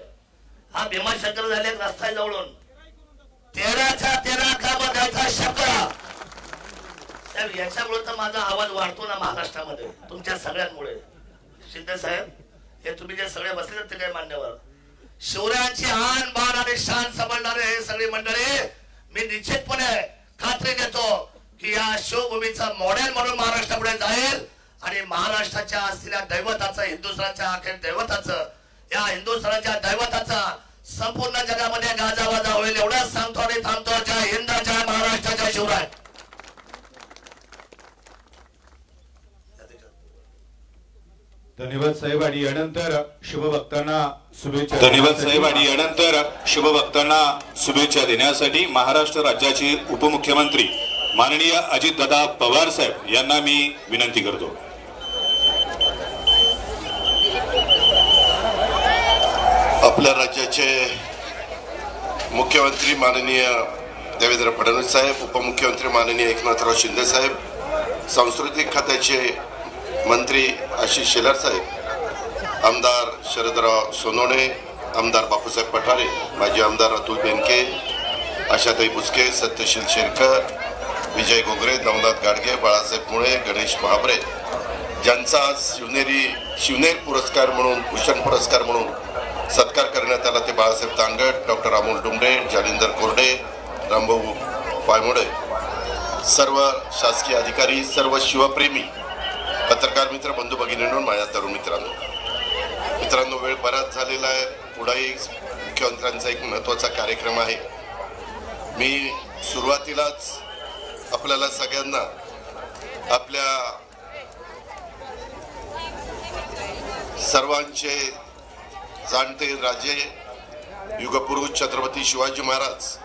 हा भीमाशंकर झाले एक रस्ता आहे जवळून 13 कामं द्यायचा शब्द साहेब याच्यामुळे तर माझा आवाज वाढतो ना महाराष्ट्रामध्ये तुमच्या सगळ्यांमुळे शिंदे साहेब हे तुम्ही जे सगळे बसले ते काय मान्यवर शिवरायांची आन बाण आणि शान समजणारे हे सगळे मंडळी मी निश्चितपणे खात्री देतो की या शिवभूमीचा मॉडेल म्हणून महाराष्ट्रापुढे जाईल आणि महाराष्ट्राच्या असलेल्या दैवताचं हिंदुस्थानच्या अखेर दैवताचं या हिंदुस्थानाच्या दैवताचा संपूर्ण जगामध्ये गाजावाजा होईल एवढंच सांगतो आणि थांबतो जय हिंद जय महाराष्ट्र जय शिवराय धन्यवाद साहेब आणि यानंतर शुभभक्तांना शुभेच्छा धन्यवाद साहेब आणि यानंतर शुभभक्तांना शुभेच्छा देण्यासाठी महाराष्ट्र राज्याचे उपमुख्यमंत्री माननीय अजितदादा पवार साहेब यांना मी विनंती करतो. आपल्या राज्याचे मुख्यमंत्री माननीय देवेंद्र फडणवीस साहेब उपमुख्यमंत्री माननीय एकनाथराव शिंदे साहेब सांस्कृतिक खात्याचे मंत्री आशिष शेलार साहेब आमदार शरदराव सोनवणे आमदार बापूसाहेब पठारे माजी आमदार अतुल बेनके आशाताई बुचके सत्यशील शेरकर विजय गोगरे नवनाथ गाडगे बाळासाहेब मुळे गणेश महाबरे ज्यांचा आज शिवनेर पुरस्कार म्हणून भूषण पुरस्कार म्हणून सत्कार करण्यात आला ते बाळासाहेब तांगट डॉक्टर अमोल डुंबरे जालिंदर कोरडे रामभाऊ पायमोडे सर्व शासकीय अधिकारी सर्व शिवप्रेमी पत्रकार मित्र बंधू भगिनींनो माझ्या तरुण मित्रांनो वेळ बराच झालेला आहे पुढे मुख्यमंत्र्यांचा एक महत्त्वाचा कार्यक्रम आहे मी सुरुवातीलाच आपल्याला सगळ्यांना आपल्या सर्वांचे जाणते राजे युगपुरुष छत्रपती शिवाजी महाराज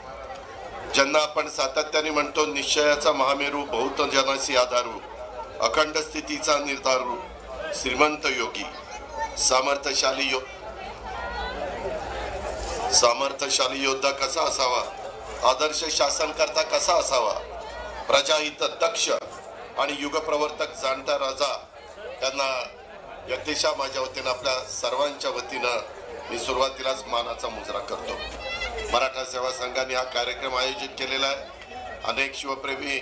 ज्यांना आपण सातत्याने म्हणतो निश्चयाचा महामेरू बहुत जनासी आधारू अखंड स्थितीचा निर्धारू श्रीमंत योगी सामर्थ्यशाली योद्धा कसा असावा आदर्श शासनकर्ता कसा असावा प्रजाहित दक्ष आणि युगप्रवर्तक जाणता राजा त्यांना यज्ञेशा माझ्या वतीनं आपल्या सर्वांच्या वतीनं मी सुरुवातीलाच मानाचा मुजरा करतो. मराठा सेवा संघाने हा कार्यक्रम आयोजित केलेला आहे. अनेक शिवप्रेमी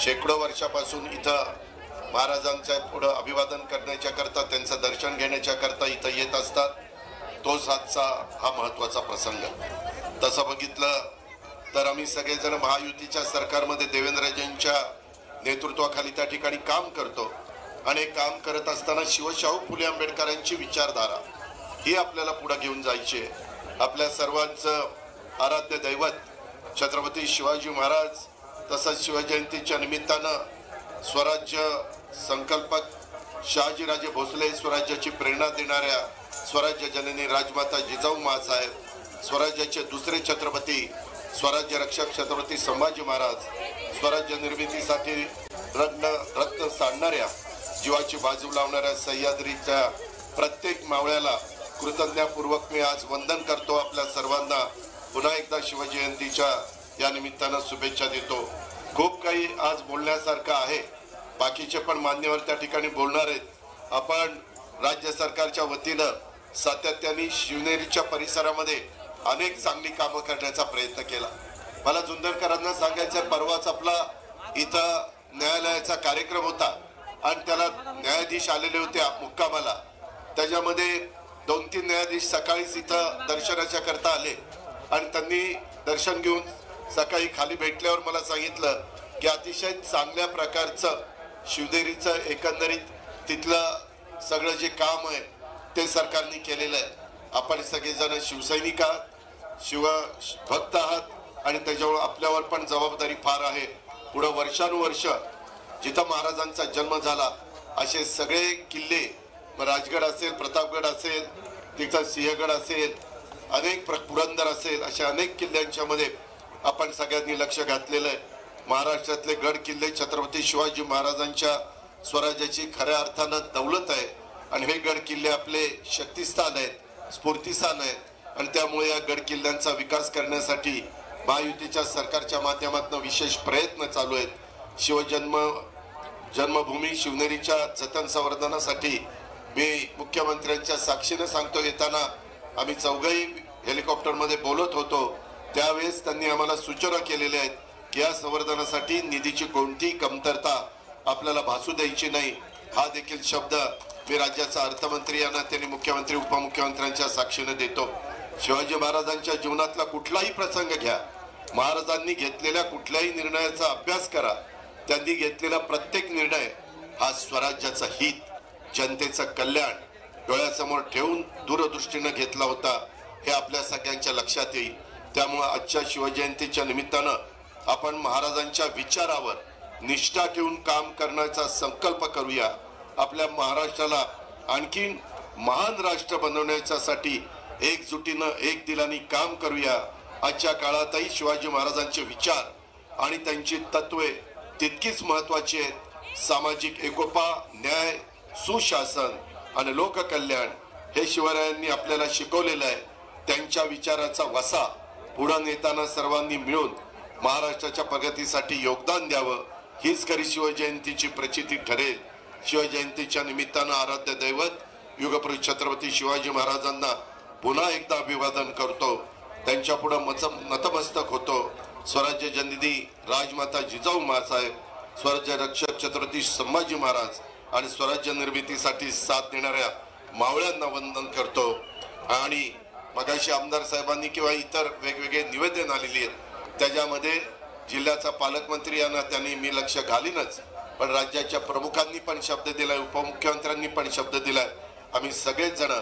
शेकडो वर्षापासून इथं महाराजांच्या पुढे अभिवादन करण्याच्या करता त्यांचं दर्शन घेण्याच्या करता इथं येत असतात. तोच आजचा हा महत्वाचा प्रसंग. तसं बघितलं तर आम्ही सगळेजण महायुतीच्या सरकारमध्ये देवेंद्रजींच्या नेतृत्वाखाली त्या ठिकाणी काम करतो आणि काम करत असताना शिवशाहू फुले आंबेडकरांची विचारधारा ही आपल्याला पुढे घेऊन जायची आहे. आपल्या सर्वांचं आराध्य दैवत छत्रपती शिवाजी महाराज तसंच शिवजयंतीच्या निमित्तानं स्वराज्य संकल्पक शहाजीराजे भोसले स्वराज्याची प्रेरणा देणाऱ्या स्वराज्य जननी राजमाता जिजाऊ माँसाहेब स्वराज्याचे दुसरे छत्रपती स्वराज्य रक्षक छत्रपती संभाजी महाराज स्वराज्य निर्मितीसाठी रत्न सांडणाऱ्या जीवाची बाजू लावणाऱ्या सह्याद्रीच्या प्रत्येक मावळ्याला कृतज्ञतापूर्वक मी आज वंदन करतो. आपल्या सर्वांना पुन्हा एकदा शिवजयंतीच्या या निमित्तानं शुभेच्छा देतो. खूप काही आज बोलण्यासारखं आहे. बाकीचे पण मान्यवर त्या ठिकाणी बोलणार आहेत. आपण राज्य सरकारच्या वतीनं सातत्याने शिवनेरीच्या परिसरामध्ये अनेक चांगली कामं करण्याचा प्रयत्न केला. मला जुन्नरकरांना सांगायचं परवाच आपला इथं न्यायालयाचा कार्यक्रम होता आणि त्याला न्यायाधीश आलेले होते मुक्कामाला. त्याच्यामध्ये 2-3 न्यायाधीश सकाळीच इथं दर्शनाच्या करता आले आणि त्यांनी दर्शन घेऊन सकाळी खाली भेटल्यावर मला सांगितलं की अतिशय चांगल्या प्रकारचं शिवनेरीचं एकंदरीत तिथलं सगळं जे काम आहे ते सरकारने केलेलं आहे. आपण सगळेजण शिवसैनिक आहात, शिवभक्त आहात आणि त्याच्यावर आपल्यावर पण जबाबदारी फार आहे. पुढं वर्षानुवर्ष जिथं महाराजांचा जन्म झाला असे सगळे किल्ले राजगड असेल प्रतापगड असेल तिचा सिंहगड असेल, अनेक पुरंदर असेल, अशा अनेक किल्ल्यांच्या मध्ये आपण सगळ्यांनी लक्ष घातलेलं आहे. महाराष्ट्रातले गड किल्ले छत्रपती शिवाजी महाराजांच्या स्वराज्याची खऱ्या अर्थानं दौलत आहे आणि हे गड किल्ले आपले शक्तिस्थान आहेत, स्फूर्तिस्थान आहेत आणि त्यामुळे या गड किल्ल्यांचा विकास करण्यासाठी महायुतीच्या सरकारच्या माध्यमातून विशेष प्रयत्न चालू आहेत. जन्मभूमी शिवनेरीच्या जतन संवर्धनासाठी मी मुख्यमंत्र्यांच्या साक्षीने सांगतो, येताना आम्ही चौघही हेलिकॉप्टरमध्ये बोलत होतो त्यावेळेस त्यांनी आम्हाला सूचना केलेल्या आहेत की या संवर्धनासाठी निधीची कोणतीही कमतरता आपल्याला भासू द्यायची नाही. हा देखील शब्द मी राज्याचा अर्थमंत्री यांना त्यांनी मुख्यमंत्री उपमुख्यमंत्र्यांच्या साक्षीने देतो. शिवाजी महाराजांच्या जीवनातला कुठलाही प्रसंग घ्या, महाराजांनी घेतलेल्या कुठल्याही निर्णयाचा अभ्यास करा, त्यांनी घेतलेला प्रत्येक निर्णय हा स्वराज्याचं हित, जनतेचं कल्याण डोळ्यासमोर ठेवून दूरदृष्टीने घेतला होता हे आपल्या सगळ्यांच्या लक्षात येईल. त्यामुळे आजच्या शिवजयंतीच्या निमित्तानं आपण महाराजांच्या विचारावर निष्ठा ठेवून काम करण्याचा संकल्प करूया. आपल्या महाराष्ट्राला आणखीन महान राष्ट्र बनवण्यासाठी एकजुटीनं एक दिलाने काम करूया. आजच्या काळातही शिवाजी महाराजांचे विचार आणि त्यांची तत्वे तितकीच महत्वाची आहेत. सामाजिक एकोपा, न्याय, सुशासन आणि लोककल्याण हे शिवरायांनी आपल्याला शिकवलेलं आहे. त्यांच्या विचाराचा वसा पुढे नेताना सर्वांनी मिळून महाराष्ट्राच्या प्रगतीसाठी योगदान द्यावं हीच खरी शिवजयंतीची प्रचिती ठरेल. शिवजयंतीच्या निमित्तानं आराध्य दैवत युगपुरुष छत्रपती शिवाजी महाराजांना पुन्हा एकदा अभिवादन करतो, त्यांच्या पुढे नतमस्तक होतो. स्वराज्य जननी राजमाता जिजाऊ माँसाहेब, स्वराज्य रक्षक छत्रपती संभाजी महाराज आणि स्वराज्य निर्मितीसाठी साथ देणाऱ्या मावळ्यांना वंदन करतो. आणि मगाशी आमदार साहेबांनी किंवा इतर वेगवेगळे निवेदन आलेली आहेत त्याच्यामध्ये जिल्ह्याचा पालकमंत्री यांना त्यांनी मी लक्ष घालीनच, पण राज्याच्या प्रमुखांनी पण शब्द दिलाय, उपमुख्यमंत्र्यांनी पण शब्द दिलाय. आम्ही सगळेच जण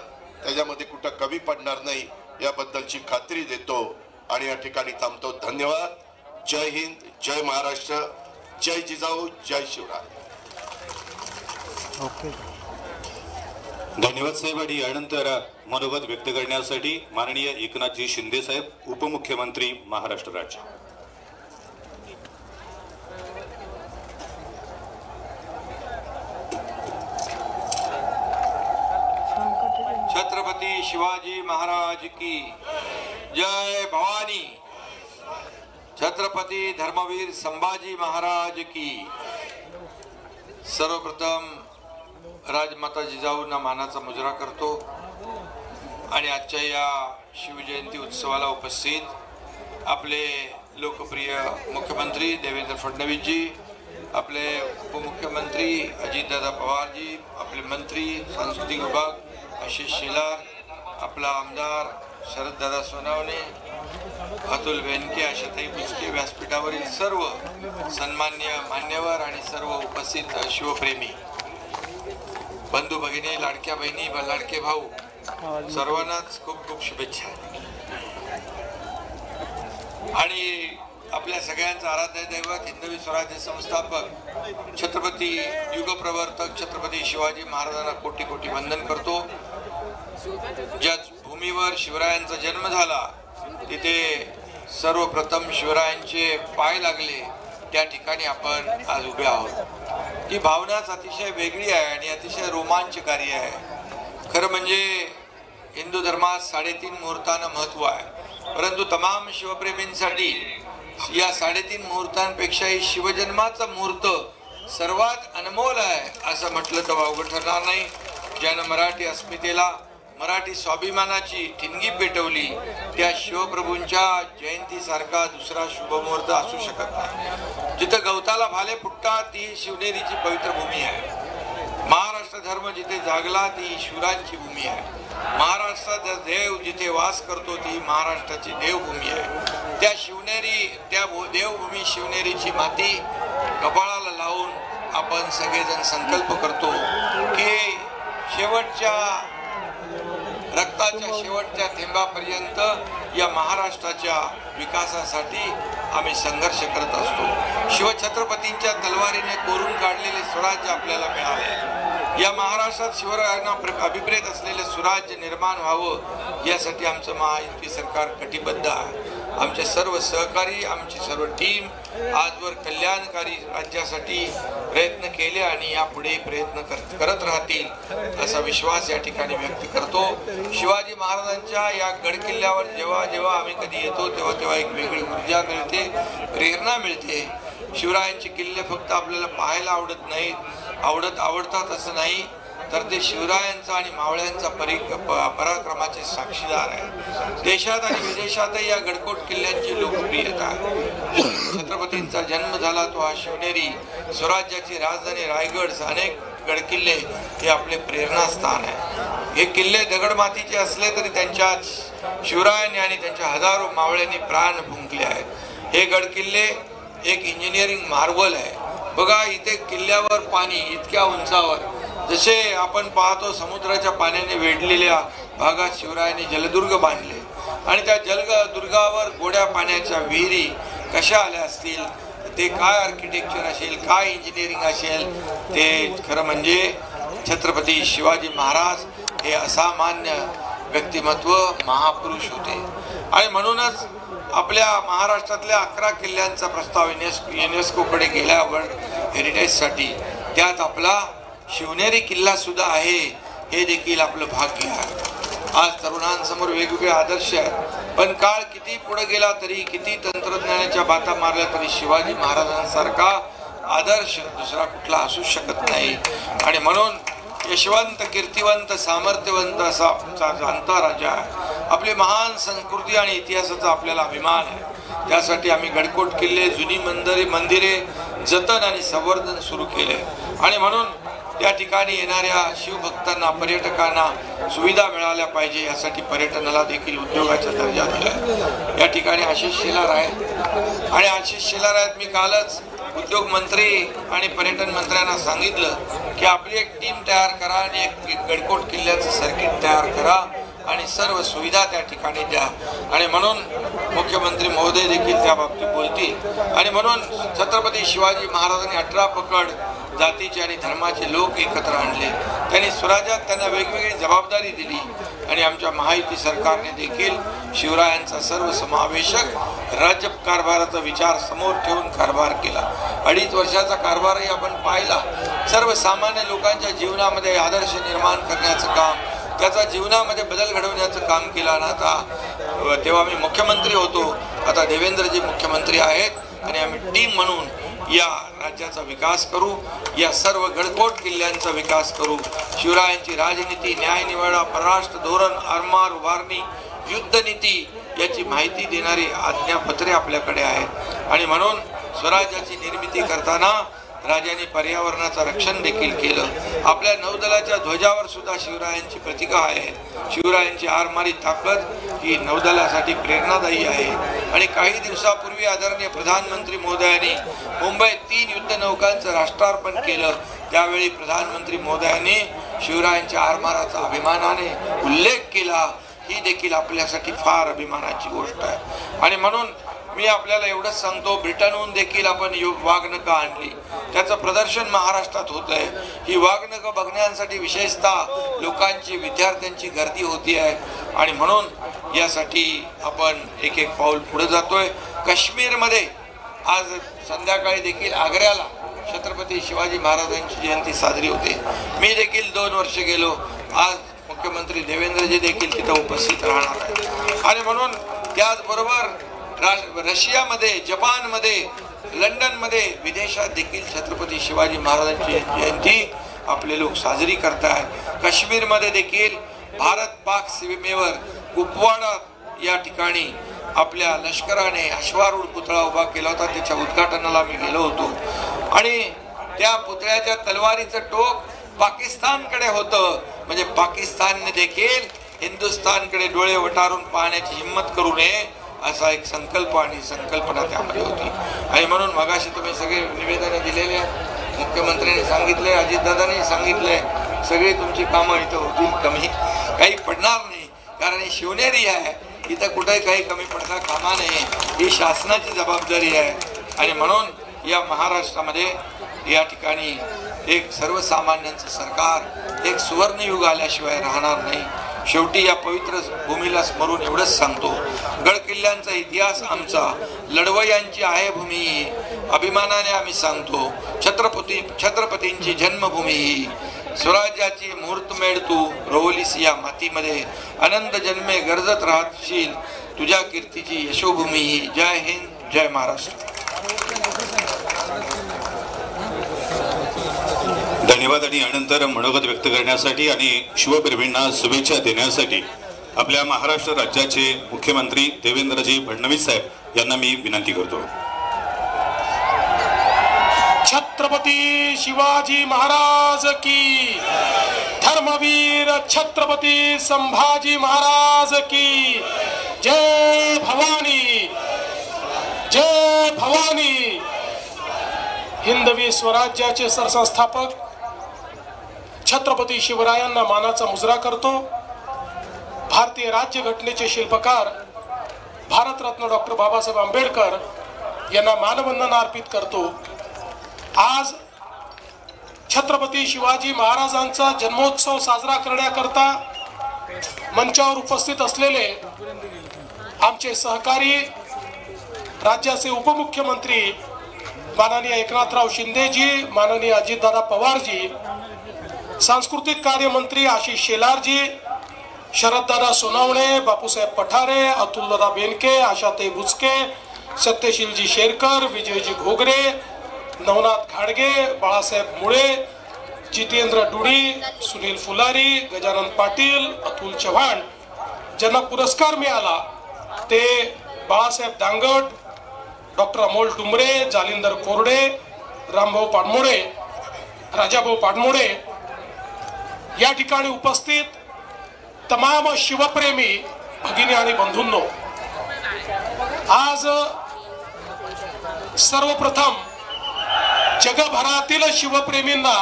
त्याच्यामध्ये कुठं कमी पडणार नाही याबद्दलची खात्री देतो आणि या ठिकाणी थांबतो. धन्यवाद. जय हिंद, जय महाराष्ट्र, जय जिजाऊ, जय शिवराय. धन्यवाद साहेब. आणि यानंतर मनोगत व्यक्त करण्यासाठी माननीय एकनाथजी शिंदे साहेब, उपमुख्यमंत्री महाराष्ट्र राज्य. छत्रपती शिवाजी महाराज की जय. भवानी. छत्रपती धर्मवीर संभाजी महाराज की. सर्वप्रथम राजमाता जिजाऊंना मानाचा मुजरा करतो आणि आजच्या या शिवजयंती उत्सवाला उपस्थित आपले लोकप्रिय मुख्यमंत्री देवेंद्र फडणवीसजी, आपले उपमुख्यमंत्री अजितदादा पवारजी, आपले मंत्री सांस्कृतिक विभाग आशिष शेलार, आपला आमदार शरददादा सोनवणे, अतुल बेनके, आशाताई बुचके, व्यासपीठावरील सर्व सन्मान्य मान्यवर आणि सर्व उपस्थित शिवप्रेमी बंधू भगिनी, लाडक्या बहिणी, लाडके भाऊ, सर्वांनाच खूप खूप शुभेच्छा. आणि आपल्या सगळ्यांचा आराध्य दैवत हिंदवी स्वराज्य संस्थापक छत्रपती युगप्रवर्तक छत्रपती शिवाजी महाराजांना कोटी कोटी वंदन करतो. ज्या भूमीवर शिवरायांचा जन्म झाला तिथे सर्वप्रथम शिवरायांचे पाय लागले त्या ठिकाणी आपण आज उभे आहोत. ती भावनाच अतिशय वेगळी आहे आणि अतिशय रोमांचकारी आहे. खरं म्हणजे हिंदू धर्मात 3.5 मुहूर्तांना महत्व आहे, परंतु तमाम शिवप्रेमींसाठी या 3.5 मुहूर्तांपेक्षाही शिवजन्माचा मुहूर्त सर्वात अनमोल आहे असं म्हटलं तर वावगं ठरणार नाही. ज्यानं मराठी अस्मितेला, मराठी स्वाभिमानाची ठिणगी पेटवली त्या शिवप्रभूंच्या जयंतीसारखा दुसरा शुभमुहूर्त असू शकत नाही. जिथं गवताला भाले फुटतात ती शिवनेरीची पवित्र भूमी आहे. महाराष्ट्र धर्म जिथे जागला ती शिवरायांची भूमी आहे. महाराष्ट्राचा देव जिथे वास करतो ती महाराष्ट्राची देवभूमी आहे. त्या शिवनेरी, त्या देवभूमी शिवनेरीची माती कपाळाला लावून आपण सगळेजण संकल्प करतो की शेवटच्या रक्ताच्या शेवटच्या थेंबापर्यंत या महाराष्ट्राच्या विकासासाठी आम्ही संघर्ष करत असतो. शिवछत्रपतींच्या तलवारीने कोरून काढलेले स्वराज्य आपल्याला मिळाले. या महाराष्ट्रात शिवरायांना अभिप्रेत असलेले सुराज्य निर्माण व्हावं यासाठी आमचं महायुती सरकार कटिबद्ध आहे. आमचे सर्व सहकारी, आमची सर्व टीम आजवर कल्याणकारी राज्यासाठी प्रयत्न केले आणि यापुढे प्रयत्न करत राहतील असा विश्वास या ठिकाणी व्यक्त करतो. शिवाजी महाराजांच्या या गडकिल्ल्यावर जेव्हा जेव्हा आम्ही कधी येतो तेव्हा तेव्हा एक वेगळी ऊर्जा मिळते, प्रेरणा मिळते. शिवरायांचे किल्ले फक्त आपल्याला पाहायला आवडत नाहीत, आवडतात असं नाही, तर ते शिवरायांचा आणि मावळ्यांचा पराक्रमाचे साक्षीदार आहे. देशात आणि विदेशातही या गडकोट किल्ल्यांची लोकप्रियता आहे. छत्रपतींचा जन्म झाला तो हा शिवनेरी, स्वराज्याची राजधानी रायगड, अनेक गडकिल्ले हे आपले प्रेरणास्थान आहे. हे किल्ले दगडमातीचे असले तरी त्यांच्यात शिवरायांनी आणि त्यांच्या हजारो मावळ्यांनी प्राण फुंकले आहेत. हे गडकिल्ले एक इंजिनिअरिंग मार्वल आहे. बघा, इथे किल्ल्यावर पाणी इतक्या उंचावर, जसे आपण पाहतो समुद्राच्या पाण्याने वेढलेल्या भागात शिवरायांनी जलदुर्ग बांधले आणि त्या जलदुर्गावर गोड्या पाण्याच्या विहिरी कशा आल्या असतील, ते काय आर्किटेक्चर असेल, काय इंजिनिअरिंग असेल, ते खरं म्हणजे छत्रपती शिवाजी महाराज हे असामान्य व्यक्तिमत्व, महापुरुष होते. आणि म्हणूनच आपल्या महाराष्ट्रातल्या 11 किल्ल्यांचा प्रस्ताव युनेस्कोकडे गेला वर्ल्ड हेरिटेजसाठी. त्यात आपला शिवनेरी किल्ला सुद्धा आहे. हे देखील आपलं भाग्य आहे. आज तरुणांसमोर वेगवेगळे आदर्श आहेत, पण काळ किती पुढे गेला तरी, किती तंत्रज्ञानाच्या बाता मारल्या तरी शिवाजी महाराजांसारखा आदर्श दुसरा कुठला असू शकत नाही. आणि म्हणून यशवंत, कीर्तिवंत, सामर्थ्यवंत असा आमचा जाणता राजा आहे. आपली महान संस्कृती आणि इतिहासाचा आपल्याला अभिमान आहे. त्यासाठी आम्ही गडकोट किल्ले, जुनी मंदिरे जतन आणि संवर्धन सुरू केले. आणि म्हणून त्या ठिकाणी येणाऱ्या शिवभक्तांना, पर्यटकांना सुविधा मिळाल्या पाहिजे यासाठी पर्यटनाला देखील उद्योगाचा दर्जा दिला. या ठिकाणी आशिष शेलार आहेत आणि आशिष शेलार आहेत. मी कालच उद्योग मंत्री आणि पर्यटन मंत्र्यांना सांगितलं की आपली एक टीम तयार करा आणि एक गडकोट किल्ल्याचं सर्किट तयार करा आणि सर्व सुविधा त्या ठिकाणी द्या. आणि म्हणून मुख्यमंत्री महोदय देखील त्या बाबतीत बोलतील. आणि म्हणून छत्रपती शिवाजी महाराजांनी 18 पकड जातीचे आणि धर्माचे लोक एकत्र आणले. त्यांनी स्वराज्यात त्यांना वेगवेगळी जबाबदारी दिली आणि आमच्या महायुती सरकारने देखील शिवरायांचा सर्वसमावेशक राज्य कारभाराचा विचार समोर ठेवून कारभार केला. 2.5 वर्षाचा कारभारही आपण पाहिला. सर्वसामान्य लोकांच्या जीवनामध्ये आदर्श निर्माण करण्याचं काम, त्याचा जीवनामध्ये बदल घडवण्याचं काम केलं. आणि आता तेव्हा मी मुख्यमंत्री होतो, आता देवेंद्रजी मुख्यमंत्री आहेत आणि आम्ही टीम म्हणून या राज्याचा विकास करू, या सर्व गडकोट किल्ल्यांचा विकास करू. शिवरायांची राजनीती, न्यायनिवाडा, परराष्ट्र धोरण, आरमार उभारणी, युद्धनीती याची माहिती देणारी आज्ञापत्रे आपल्याकडे आहेत. आणि म्हणून स्वराज्याची निर्मिती करताना राजांनी पर्यावरणाचं रक्षण देखील केलं. आपल्या नौदलाच्या ध्वजावर सुद्धा शिवरायांची प्रतीका आहे. शिवरायांची आरमारी ताकद ही नौदलासाठी प्रेरणादायी आहे. आणि काही दिवसापूर्वी आदरणीय प्रधानमंत्री महोदयांनी मुंबईत 3 युद्धनौकांचं राष्ट्रार्पण केलं. त्यावेळी प्रधानमंत्री महोदयांनी शिवरायांच्या आरमाराचा अभिमानाने उल्लेख केला. ही देखील आपल्यासाठी फार अभिमानाची गोष्ट आहे. आणि म्हणून मी आपल्याला एवढंच सांगतो, ब्रिटनहून देखील आपण वाघनखं आणली, त्याचं प्रदर्शन महाराष्ट्रात होत आहे. ही वाघनखं बघण्यासाठी विशेषतः लोकांची, विद्यार्थ्यांची गर्दी होती आहे. आणि म्हणून यासाठी आपण एक एक पाऊल पुढे जातोय. काश्मीरमध्ये आज संध्याकाळी देखील आग्र्याला छत्रपती शिवाजी महाराजांची जयंती साजरी होते. मी देखील 2 वर्ष गेलो. आज मुख्यमंत्री देवेंद्रजी देखील तिथं उपस्थित राहणार आहेत. आणि म्हणून त्याचबरोबर रशियामध्ये, जपानमध्ये, लंडनमध्ये, विदेशात देखील छत्रपती शिवाजी महाराजांची जयंती आपले लोक साजरी करतात. काश्मीरमध्ये देखील भारत पाक सीमेवर कुपवाडा या ठिकाणी आपल्या लष्कराने अश्वारूढ पुतळा उभा केला होता. त्याच्या उद्घाटनाला मी गेलो होतो आणि त्या पुतळ्याच्या तलवारीचं टोक पाकिस्तानकडे होतं. म्हणजे पाकिस्तानने देखील हिंदुस्थानकडे डोळे वटारून पाहण्याची हिंमत करू नये असा एक संकल्प आणि संकल्पना त्यामध्ये होती. आणि म्हणून मगाशी तुम्ही सगळे निवेदनं दिलेले, मुख्यमंत्र्यांनी सांगितले, अजितदादांनी सांगितले, सगळी तुमची कामं इथं होतील, कमी काही पडणार नाही. कारण ही शिवनेरी आहे, इथं कुठेही काही कमी पडता कामा नये. ही शासनाची जबाबदारी आहे. आणि म्हणून या महाराष्ट्रामध्ये या ठिकाणी एक सर्वसामान्यांचं सरकार, एक सुवर्णयुग आल्याशिवाय राहणार नाही. शेवटी या पवित्र भूमीला स्मरून एवढंच सांगतो, गड किल्ल्यांचा इतिहास आमचा, लढवयांची आहे भूमी ही, अभिमानाने आम्ही सांगतो छत्रपतींची जन्मभूमी ही, स्वराज्याची मुहूर्तमेढ तू रोवलीस या मातीमध्ये, अनंत जन्मे गरजत राहशील तुझ्या कीर्तीची यशोभूमी ही. जय हिंद, जय महाराष्ट्र. धन्यवाद. आणि यानंतर मनोगत व्यक्त करण्यासाठी आणि शिवप्रेमींना शुभेच्छा देण्यासाठी आपल्या महाराष्ट्र राज्याचे मुख्यमंत्री देवेंद्रजी फडणवीस साहेब यांना मी विनंती करतो. छत्रपती शिवाजी महाराज की, धर्मवीर छत्रपती संभाजी महाराज की. जय भवानी, जय भवानी. हिंदवी स्वराज्याचे सरसंस्थापक छत्रपती शिवरायांना मानाचा मुजरा करतो. भारतीय राज्यघटनेचे शिल्पकार भारतरत्न डॉक्टर बाबासाहेब आंबेडकर यांना मानवंदना अर्पित करतो. आज छत्रपती शिवाजी महाराजांचा जन्मोत्सव साजरा करण्याकरता मंचावर उपस्थित असलेले आमचे सहकारी राज्याचे उपमुख्यमंत्री माननीय एकनाथराव शिंदेजी, माननीय अजितदादा पवारजी, सांस्कृतिक कार्य मंत्री आशिष शेलारजी, शरददादा सोनवणे, बापूसाहेब पठारे, अतुलदादा बेनके, आशाताई बुचके, सत्यशीलजी शेरकर, विजयजी घोगरे, नवनाथ घाडगे, बाळासाहेब मुळे, जितेंद्र डुडी, सुनील फुलारी, गजानन पाटील, अतुल चव्हाण. ज्यांना पुरस्कार मिळाला ते बाळासाहेब दांगट, डॉक्टर अमोल डुमरे, जालिंदर कोरडे, रामभाऊ पाडमोडे, राजाभाऊ पाडमोडे, या ठिकाणी उपस्थित तमाम शिवप्रेमी भगिनी आणि बंधूंनो, आज सर्वप्रथम जगभरातील शिवप्रेमींना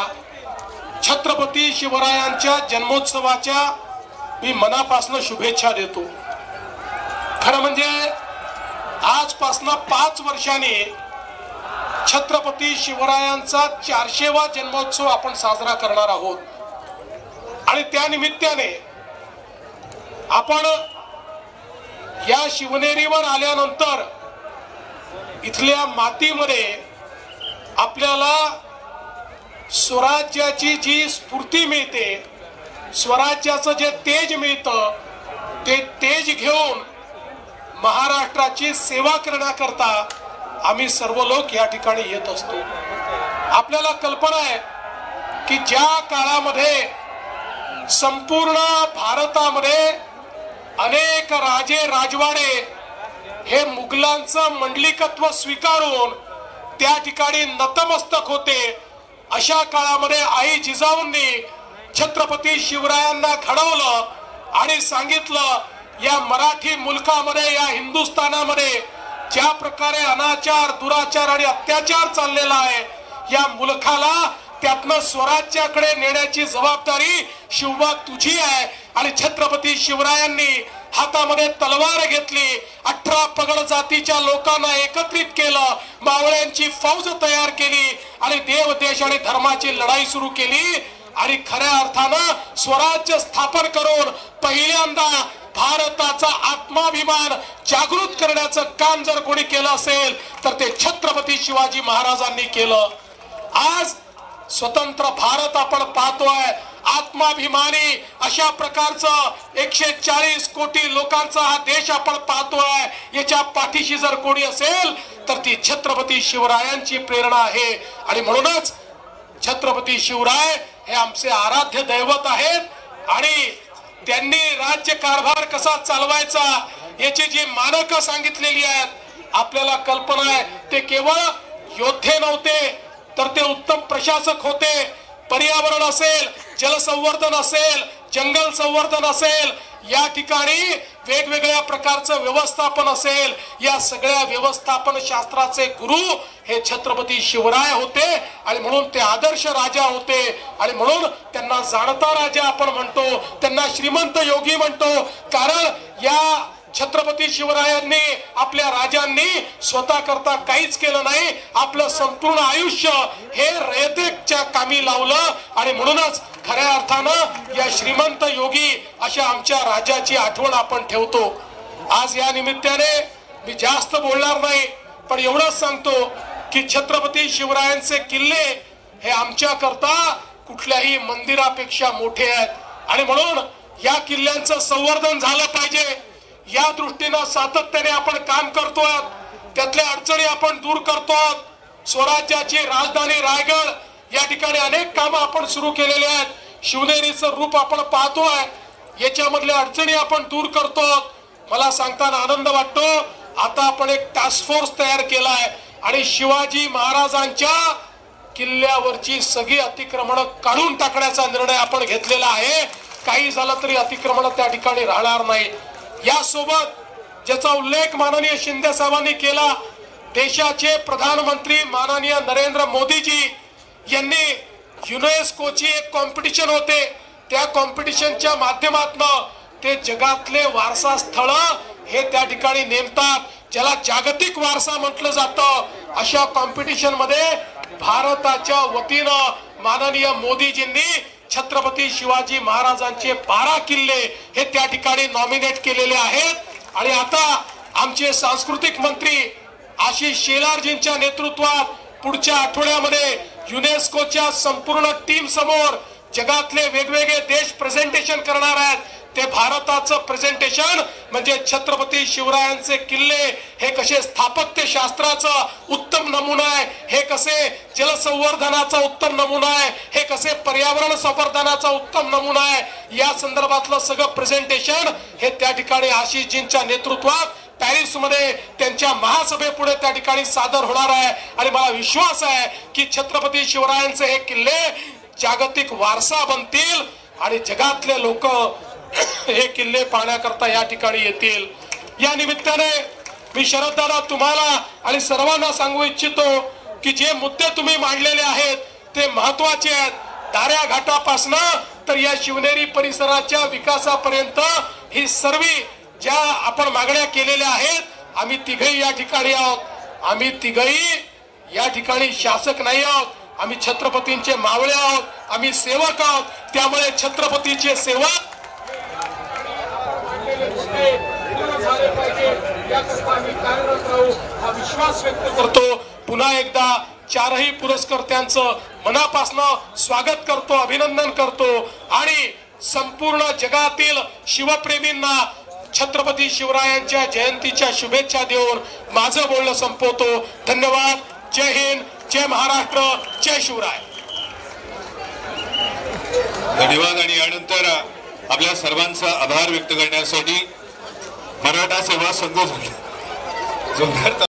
छत्रपती शिवरायांच्या जन्मोत्सवाच्या मी मनापासून शुभेच्छा देतो. खरं म्हणजे आजपासून 5 वर्षांनी छत्रपती शिवरायांचा 400वा जन्मोत्सव आपण साजरा करणार आहोत. आणि त्या निमित्ताने आपण या शिवनेरीवर आल्यानंतर इथल्या मातीमध्ये आपल्याला स्वराज्याची जी स्फूर्ती मिळते, स्वराज्याचं जे तेज मिळतं, ते तेज घेऊन महाराष्ट्राची सेवा करण्याकरता आम्ही सर्व लोक या ठिकाणी येत असतो. आपल्याला कल्पना आहे की ज्या काळामध्ये संपूर्ण भारतामध्ये अनेक राजे राजवाडे हे मुघलांचं मंडलिकत्व स्वीकारून त्या ठिकाणी नतमस्तक होते, अशा काळामध्ये आई जिजाऊंनी छत्रपती शिवरायांना घडवलं आणि सांगितलं, या मराठी मुलखामध्ये, या हिंदुस्थानामध्ये ज्या प्रकारे अनाचार, दुराचार आणि अत्याचार चाललेला आहे, या मुलखाला त्यातनं स्वराज्याकडे नेण्याची जबाबदारी शिवबा तुझी आहे. आणि छत्रपती शिवरायांनी हातामध्ये तलवार घेतली, 18 पगड जातीच्या लोकांना एकत्रित केलं, मावळ्यांची फौज तयार केली आणि देव, देश आणि धर्माची लढाई सुरू केली. आणि खऱ्या अर्थानं स्वराज्य स्थापन करून पहिल्यांदा भारताचा आत्माभिमान जागृत करण्याचं काम जर कोणी केलं असेल तर ते छत्रपती शिवाजी महाराजांनी केलं. आज स्वतंत्र भारत आपण पाहतोय, आत्माभिमानी अशा प्रकारचं 140 कोटी लोकांचा हा देश आपण पाहतोय. याच्या पाठीशी जर कोणी असेल तर ती छत्रपती शिवरायांची प्रेरणा आहे. आणि म्हणूनच छत्रपती शिवराय हे आमचे आराध्य दैवत आहेत आणि त्यांनी राज्य कारभार कसा चालवायचा याची जी मानकं सांगितलेली आहेत, आपल्याला कल्पना आहे, ते केवळ योद्धे नव्हते तर ते उत्तम प्रशासक होते. पर्यावरण असेल, जलसंवर्धन असेल, जंगल संवर्धन असेल, या ठिकाणी वेगवेगळ्या प्रकारचं व्यवस्थापन असेल, या सगळ्या व्यवस्थापन शास्त्राचे गुरु हे छत्रपती शिवराय होते. आणि म्हणून ते आदर्श राजा होते आणि म्हणून त्यांना जाणता राजा आपण म्हणतो, त्यांना श्रीमंत योगी म्हणतो. कारण या छत्रपती शिवरायांनी आपल्या राजांनी स्वतः करता काहीच केलं नाही. आपलं संपूर्ण आयुष्य हे रयतेच्या कामी लावलं आणि म्हणूनच खऱ्या अर्थानं या श्रीमंत योगी अशा आमच्या राजाची आठवण आपण ठेवतो. आज या निमित्ताने मी जास्त बोलणार नाही, पण एवढंच सांगतो की छत्रपती शिवरायांचे किल्ले हे आमच्या करता कुठल्याही मंदिरापेक्षा मोठे आहेत आणि म्हणून या किल्ल्यांचं संवर्धन झालं पाहिजे. या दृष्टीनं सातत्याने आपण काम करतोय. त्यातल्या अडचणी आपण दूर करतोय. स्वराज्याची राजधानी रायगड या ठिकाणी अनेक कामं आपण सुरू केलेली आहेत. शिवनेरीचं रूप आपण पाहतोय. याच्यामधल्या अडचणी आपण दूर करतोय. मला सांगताना आनंद वाटतो, आता आपण एक टास्क फोर्स तयार केलाय आणि शिवाजी महाराजांच्या किल्ल्यावरची सगळी अतिक्रमण काढून टाकण्याचा निर्णय आपण घेतलेला आहे. काही झालं तरी अतिक्रमण त्या ठिकाणी राहणार नाही. यासोबत ज्याचा उल्लेख माननीय शिंदे साहेबांनी केला, देशाचे प्रधानमंत्री माननीय नरेंद्र मोदीजी यांनी युनेस्कोची एक कॉम्पिटिशन होते, त्या कॉम्पिटिशनच्या माध्यमातून ते जगातले वारसा स्थळ हे त्या ठिकाणी नेमतात, ज्याला जागतिक वारसा म्हटलं जातं. अशा कॉम्पिटिशन मध्ये भारताच्या वतीनं माननीय मोदीजींनी छत्रपती शिवाजी महाराजांचे 12 किल्ले हे त्या ठिकाणी नॉमिनेट केलेले आहेत. आणि आता आमचे सांस्कृतिक मंत्री आशिष शेलारजींच्या नेतृत्वात पुढच्या आठवड्यामध्ये युनेस्कोच्या संपूर्ण टीम समोर जगातले वेगवेगळे देश प्रेझेंटेशन करणार आहेत. ते भारताचं प्रेझेंटेशन म्हणजे छत्रपती शिवरायांचे किल्ले हे कसे स्थापत्य शास्त्राचा उत्तम नमुना आहे, हे कसे जलसंवर्धनाचा उत्तम नमुना आहे, हे कसे पर्यावरण संवर्धनाचा उत्तम नमुना आहे, या संदर्भातलं सगळं प्रेझेंटेशन हे त्या ठिकाणी आशिषजींच्या नेतृत्वात पॅरिस मध्ये त्यांच्या महासभेपुढे त्या ठिकाणी सादर होणार आहे. आणि मला विश्वास आहे की छत्रपती शिवरायांचे हे किल्ले जागतिक वारसा बनतील आणि जगातले लोक हे किल्ले पाहण्याकरता या ठिकाणी येतील. या निमित्ताने मी शरददादा तुम्हाला आणि सर्वांना सांगू इच्छितो की जे मुद्दे तुम्ही मांडलेले आहेत ते महत्वाचे आहेत. दाऱ्या घाटापासून तर या शिवनेरी परिसराच्या विकासापर्यंत ही सर्व ज्या आपण मागण्या केलेल्या आहेत, आम्ही तिघही या ठिकाणी आहोत. आम्ही तिघही या ठिकाणी शासक नाही आहोत, आम्ही छत्रपतींचे मावळे आहोत, आम्ही सेवक आहोत. त्यामुळे छत्रपतीचे सेवक हा विश्वास व्यक्त करतो. पुन्हा एकदा चारही पुरस्कर्त्यांचं मनापासून स्वागत करतो, अभिनंदन करतो आणि संपूर्ण जगातील शिवप्रेमींना छत्रपती शिवरायांच्या जयंतीच्या शुभेच्छा देऊन माझं बोलणं संपवतो. धन्यवाद. जय हिंद, जय महाराष्ट्र, जय शिवराय. धन्यवाद. आणि यानंतर आपल्या सर्वांचा आभार व्यक्त करण्यासाठी मराठा सेवा संघ